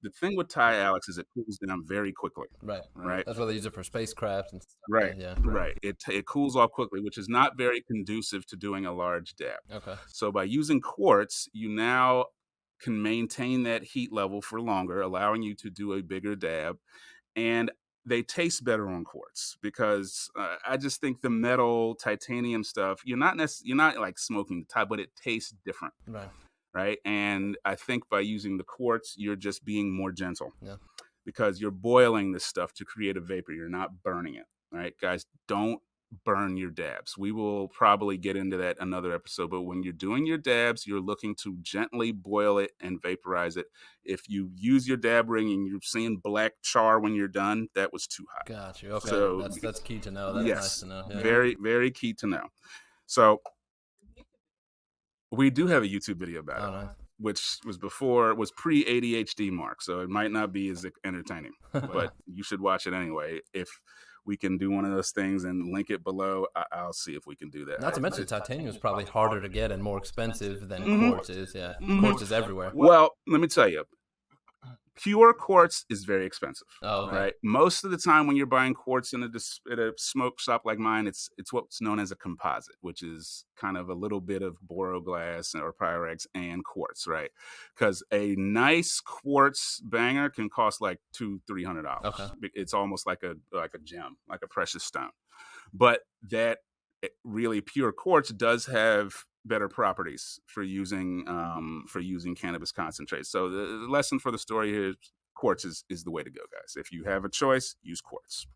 The thing with Alex, is it cools down very quickly. Right. That's why they use it for spacecraft and stuff. Right. Yeah. Right. It cools off quickly, which is not very conducive to doing a large dab. Okay. So by using quartz, you now can maintain that heat level for longer, allowing you to do a bigger dab. And they taste better on quartz because I just think the metal titanium stuff, you're not like smoking the type, but it tastes different. Right. And I think by using the quartz, you're just being more gentle. Yeah. Because you're boiling this stuff to create a vapor. You're not burning it. Right, guys, don't burn your dabs. We will probably get into that another episode, but when you're doing your dabs, you're looking to gently boil it and vaporize it. If you use your dab ring and you're seeing black char when you're done, that was too hot. Got you. Okay. So that's key to know. That's nice to know. Yeah. Very, very key to know. So we do have a YouTube video about it. Nice. Which was pre-ADHD mark, so it might not be as entertaining, but you should watch it anyway. If we can do one of those things and link it below, I'll see if we can do that. Not to mention titanium is probably harder to get and more expensive than quartz is. Yeah, quartz is everywhere. Well, let me tell you, pure quartz is very expensive. Oh, okay. Right. Most of the time when you're buying quartz at a smoke shop like mine, it's what's known as a composite, which is kind of a little bit of boroglass or Pyrex and quartz, right? Because a nice quartz banger can cost like $200-300. Okay. It's almost like a gem, like a precious stone. But that really pure quartz does have better properties for using cannabis concentrate. So the lesson for the story here is Quartz is the way to go, guys. If you have a choice, use Quartz.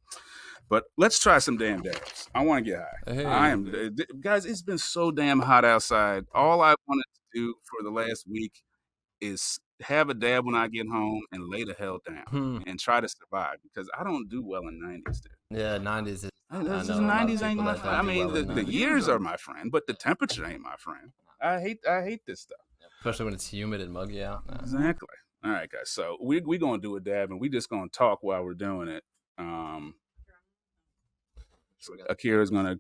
But let's try some damn dabs. I want to get high. I Hey, am, guys. It's been so damn hot outside. All I wanted to do for the last week is have a dab when I get home and lay the hell down hmm. and try to survive because I don't do well in 90s, dude. Yeah, 90s. I This know a lot of 90s ain't people my that friend. don't I do mean, well in the 90s. years are my friend, but the temperature ain't my friend. I hate this stuff. Especially when it's humid and muggy out. Nah. Exactly. All right, guys. So we gonna do a dab, and we just gonna talk while we're doing it. Akira's gonna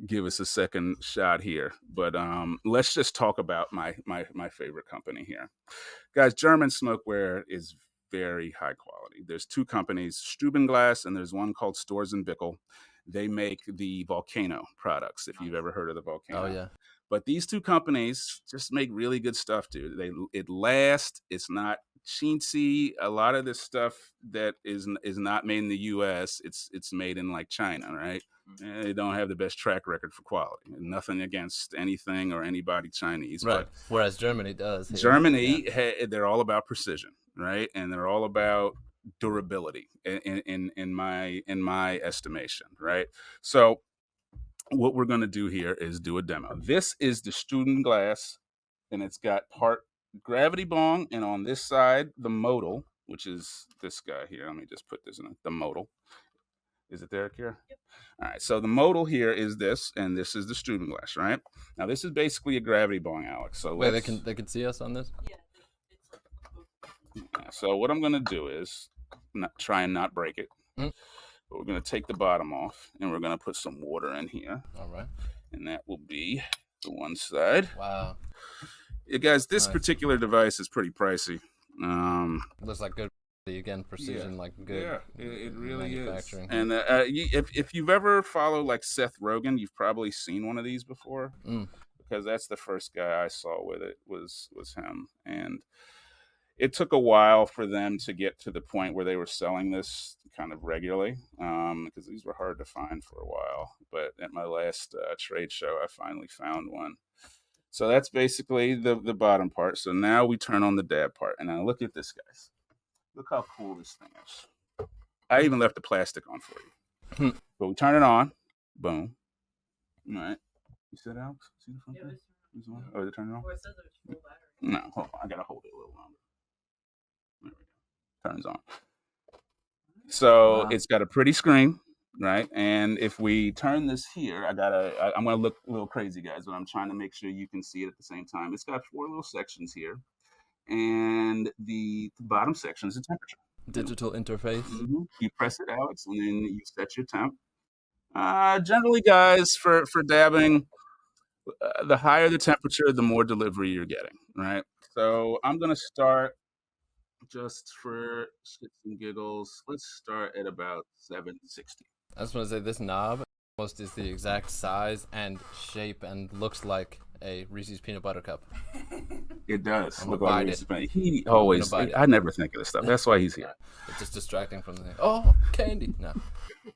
give us a second shot here, but let's just talk about my favorite company here, guys. German smokeware is very high quality. There's two companies, Stubenglass, and there's one called Stores and Bickel. They make the Volcano products, if you've ever heard of the Volcano. Oh yeah. But these two companies just make really good stuff, dude. It lasts. It's not chintzy. A lot of this stuff that is not made in the U.S. It's made in like China, right? And they don't have the best track record for quality. Nothing against anything or anybody Chinese, Right. but Whereas Germany does. Here. Germany, Yeah. they're all about precision, right? And they're all about durability in my estimation, right? So what we're going to do here is do a demo. This is the student glass, and it's got part gravity bong, and on this side, the modal, which is this guy here. Let me just put this in the modal. Is it there, Kira? Yep. All right, so the modal here is this, and this is the student glass, right? Now, this is basically a gravity bong, Alex. So wait, they can see us on this? Yeah, so what I'm going to do is try and not break it. Mm. But we're going to take the bottom off, and we're going to put some water in here. All right. And that will be the one side. Wow. Yeah, guys, this particular device is pretty pricey. Looks like good. Again, precision, like good. Yeah, it really is. And if you've ever followed like Seth Rogen, you've probably seen one of these before, because that's the first guy I saw with it was him. And it took a while for them to get to the point where they were selling this kind of regularly, because these were hard to find for a while. But at my last trade show, I finally found one. So that's basically the bottom part. So now we turn on the dab part, and now look at this, guys. Look how cool this thing is. I even left the plastic on for you. But we turn it on. Boom. All right. You see that, Alex? See the front there? Oh, is it turning on? No, hold on. I got to hold it a little longer. There we go. Turns on. So It's got a pretty screen, right? And if we turn this here, I'm going to look a little crazy, guys, but I'm trying to make sure you can see it at the same time. It's got 4 little sections here. And the bottom section is the temperature. Digital interface. Mm-hmm. You press it, Alex, and then you set your temp. Generally, guys, for dabbing, the higher the temperature, the more delivery you're getting, right? So I'm going to start just for shits and giggles. Let's start at about 760. I just want to say this knob almost is the exact size and shape and looks like a Reese's peanut butter cup. It does look like Reese's peanut. He always. I never think of this stuff. That's why he's here. It's just distracting from the thing. Oh, candy. No.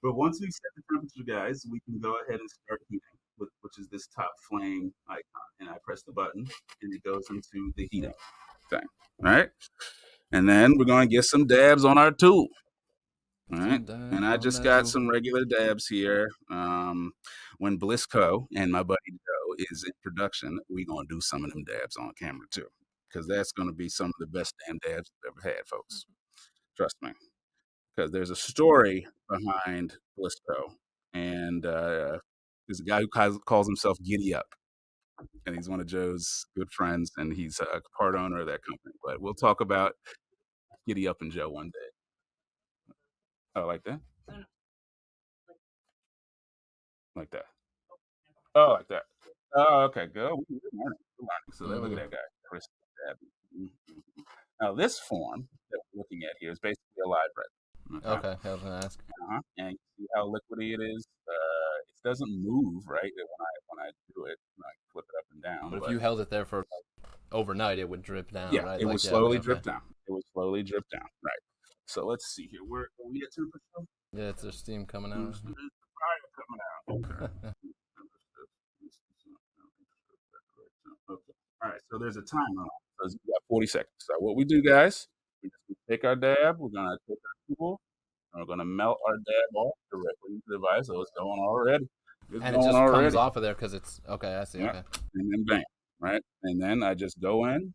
But once we set the temperature, guys, we can go ahead and start heating, which is this top flame icon. And I press the button, and it goes into the heating thing. All right. And then we're going to get some dabs on our tool. All right. And I just got some regular dabs here. When Blisco and my buddy Joe is in production, we're going to do some of them dabs on camera too, because that's going to be some of the best damn dabs I've ever had, folks. Trust me. Because there's a story behind Blisco. And there's a guy who calls himself Giddy Up. And he's one of Joe's good friends, and he's a part owner of that company. But we'll talk about Giddy Up and Joe one day. Oh, like that? Like that. Oh, like that. Oh, okay, good. We're learning. So look at that guy, Chris. Now, this form that we're looking at here is basically a live resin. Okay, I was gonna ask. And you see how liquidy it is. It doesn't move, right? When I do it, I flip it up and down. But if you held it there for overnight, it would drip down. Yeah, right? it would slowly drip down. It would slowly drip down. Right. So let's see here. Where are we at temperature? Yeah, it's there's steam coming out. There's fire coming out. Okay. Okay. All right. So there's a timer on. So you got 40 seconds. So what we do, guys, we just take our dab. We're gonna take our tool, and we're gonna melt our dab off directly into the device. So it's going already. It's And it going just comes already. off of there because it's okay. I see. Yeah. Okay. And then bam, right? And then I just go in.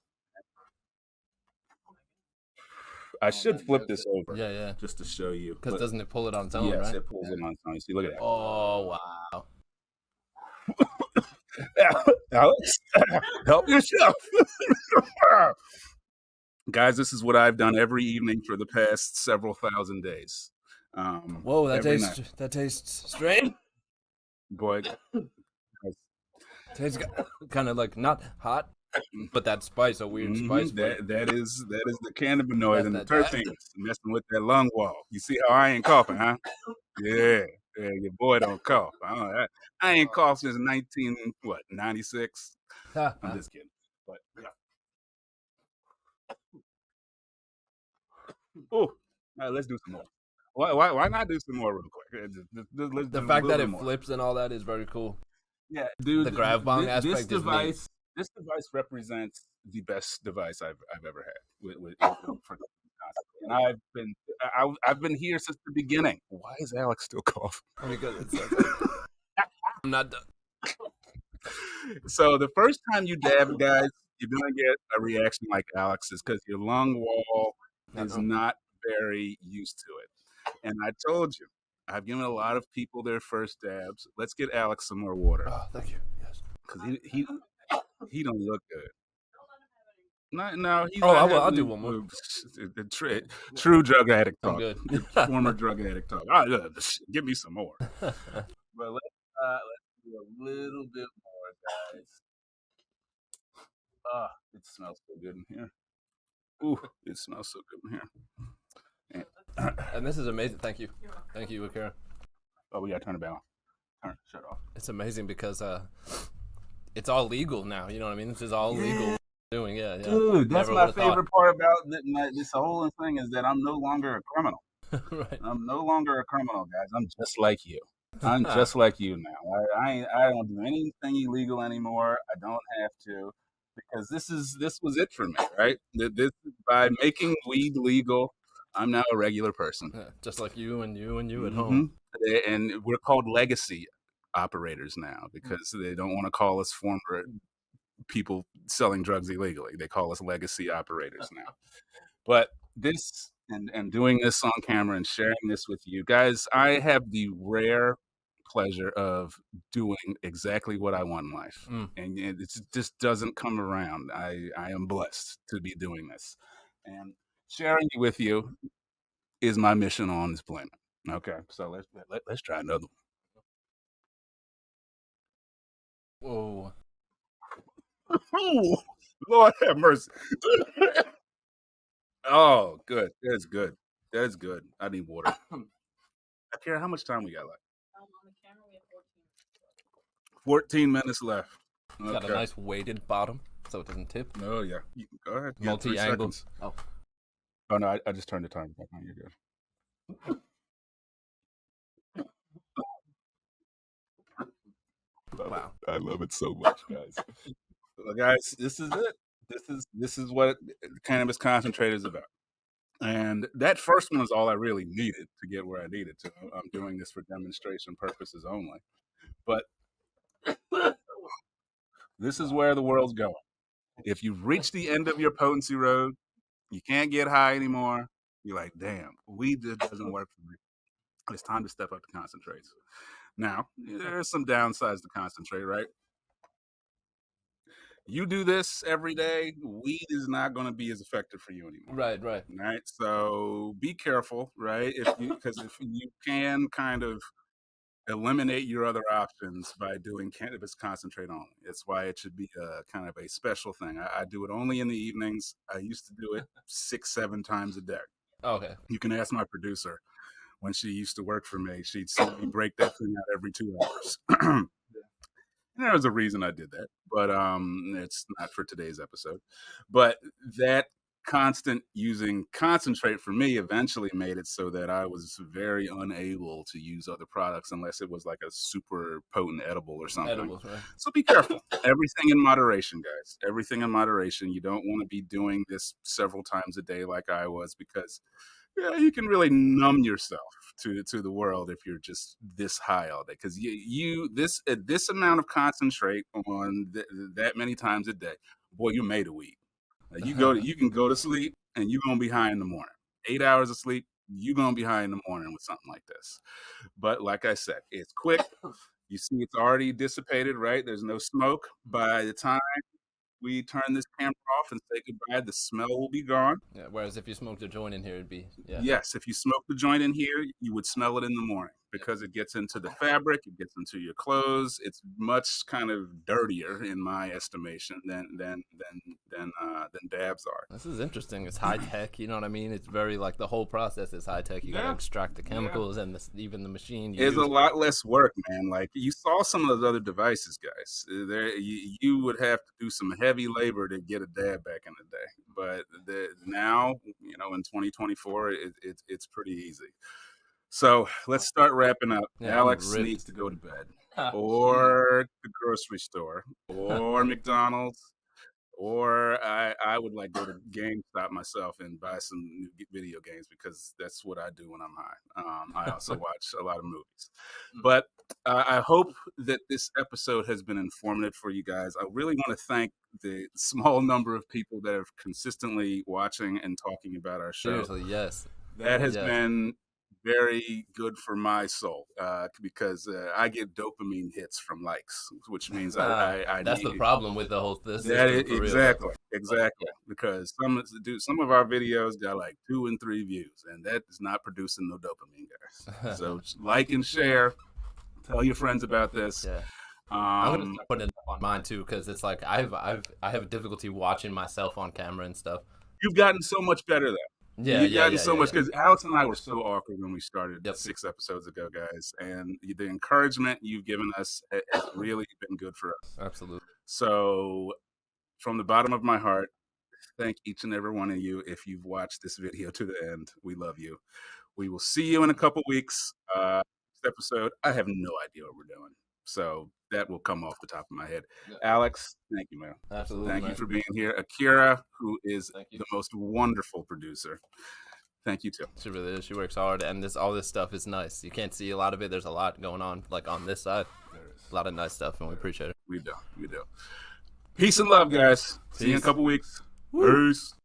I should flip this over Yeah, yeah. just to show you. Because But doesn't it pull it on its own, yes, right? it pulls it on its own. See, look at that. Oh wow. Alex, help yourself. Guys, this is what I've done every evening for the past several thousand days. Whoa, that every tastes night. that tastes strange. Boy, Tastes kind of like not hot, but that spice, a weird spice. that is the cannabinoid and the That terpenes messing with that lung wall. You see how I ain't coughing, huh? Yeah, yeah, your boy don't cough. I ain't coughed since 96. I'm just kidding. But yeah. Oh, all right, let's do some more. Why not do some more real quick? Let's The do a fact little that bit it more. flips and all that is very cool. Yeah, dude. The grav bong this aspect is neat. this device represents the best device I've ever had. And I've been here since the beginning. Why is Alex still coughing? Because it's I'm not done. So the first time you dab, guys, you're gonna get a reaction like Alex's because your lung wall is not very used to it. And I told you, I've given a lot of people their first dabs. Let's get Alex some more water Oh, thank you. Yes. because he don't look good. No, he's Oh, not I'll having do one more. true drug addict I'm talk. good. Former drug addict talk. Give me some more. But let's do a little bit more, guys. It smells so good in here. Ooh, it smells so good in here. And this is amazing. Thank you. Thank you, Akira. Oh, we gotta turn it back on. Shut off. It's amazing because it's all legal now. You know what I mean? This is all legal. Doing yeah. Dude, that's Never my would've thought. favorite part about this whole thing is that I'm no longer a criminal. Right. I'm no longer a criminal, guys. I'm just like you. I'm just like you now. I don't do anything illegal anymore. I don't have to because this was it for me, right? This by making weed legal, I'm now a regular person. Yeah, just like you and you at home. And we're called legacy operators now because they don't want to call us former people selling drugs illegally. They call us legacy operators now. But this and doing this on camera and sharing this with you guys, I have the rare pleasure of doing exactly what I want in life. And it just doesn't come around. I am blessed to be doing this. And sharing it with you is my mission on this planet. Okay, so let's try another Whoa. one. Oh, Lord have mercy. Oh, good. That's good. That's good. I need water. Akira, how much time we got left? On the camera, we have 14 minutes left. It's got a nice weighted bottom, so it doesn't tip. Oh, yeah. Go ahead. Multi-angle. Oh, no, I just turned the timer back on. You're good. Wow. I love it so much, guys. Well, guys, this is it. This is what cannabis concentrate is about. And that first one is all I really needed to get where I needed to. I'm doing this for demonstration purposes only. But this is where the world's going. If you've reached the end of your potency road, you can't get high anymore, you're like, damn, weed just doesn't work for me. It's time to step up to concentrates. Now, there's some downsides to concentrate, right? You do this every day, weed is not going to be as effective for you anymore. Right. So be careful, right? Because if you can kind of eliminate your other options by doing cannabis concentrate only. It's why it should be kind of a special thing. I do it only in the evenings. I used to do it 6-7 times a day. Okay. You can ask my producer. When she used to work for me, she'd see me break that thing out every 2 hours. And there was a reason I did that, but it's not for today's episode. But that constant using concentrate for me eventually made it so that I was very unable to use other products unless it was like a super potent edible or something. Edibles, right? So be careful. Everything in moderation, guys. Everything in moderation. You don't want to be doing this several times a day like I was, because yeah, you can really numb yourself to the world if you're just this high all day. Because this amount of concentrate on that many times a day, boy, you made a week. You can go to sleep and you're gonna be high in the morning. 8 hours of sleep, you're gonna be high in the morning with something like this. But like I said, it's quick. You see, it's already dissipated, right? There's no smoke. By the time we turn this camera off and say goodbye, the smell will be gone. Yeah. Whereas if you smoked a joint in here, it'd be Yes, if you smoke the joint in here, you would smell it in the morning because it gets into the fabric, it gets into your clothes. It's much kind of dirtier, in my estimation, than dabs are. This is interesting. It's high tech. You know what I mean? It's very like the whole process is high tech. You got to extract the chemicals and even the machine. It's a lot less work, man. Like you saw some of those other devices, guys. There, you would have to do some heavy labor to get a dab back in the day. But now, in 2024, it's pretty easy. So let's start wrapping up. Yeah, Alex needs to go to bed, or the grocery store, or McDonald's, or I would like go to GameStop myself and buy some new video games, because that's what I do when I'm high. I also watch a lot of movies. But I hope that this episode has been informative for you guys. I really want to thank the small number of people that are consistently watching and talking about our show. Seriously, yes. That has been very good for my soul, because I get dopamine hits from likes, which means that's the problem with the whole this. Exactly, because some of our videos got like 2 and 3 views, and that is not producing no dopamine, guys. So like and share, tell your friends about this. Yeah. I'm gonna put it on mine too, because it's like I have difficulty watching myself on camera and stuff. You've gotten so much better though. You've gotten so much, because Alex and I were so awkward when we started 6 episodes ago, guys, and the encouragement you've given us has really been good for us. Absolutely. So from the bottom of my heart, thank each and every one of you. If you've watched this video to the end, we love you. We will see you in a couple weeks. Next episode, I have no idea what we're doing, so that will come off the top of my head. Alex, thank you, man. Absolutely. Thank you for being here. Akira, who is the most wonderful producer. Thank you too. She really is. She works hard, and all this stuff is nice. You can't see a lot of it. There's a lot going on, like on this side. A lot of nice stuff, and we appreciate it. We do. Peace and love, guys. See you in a couple weeks. Peace.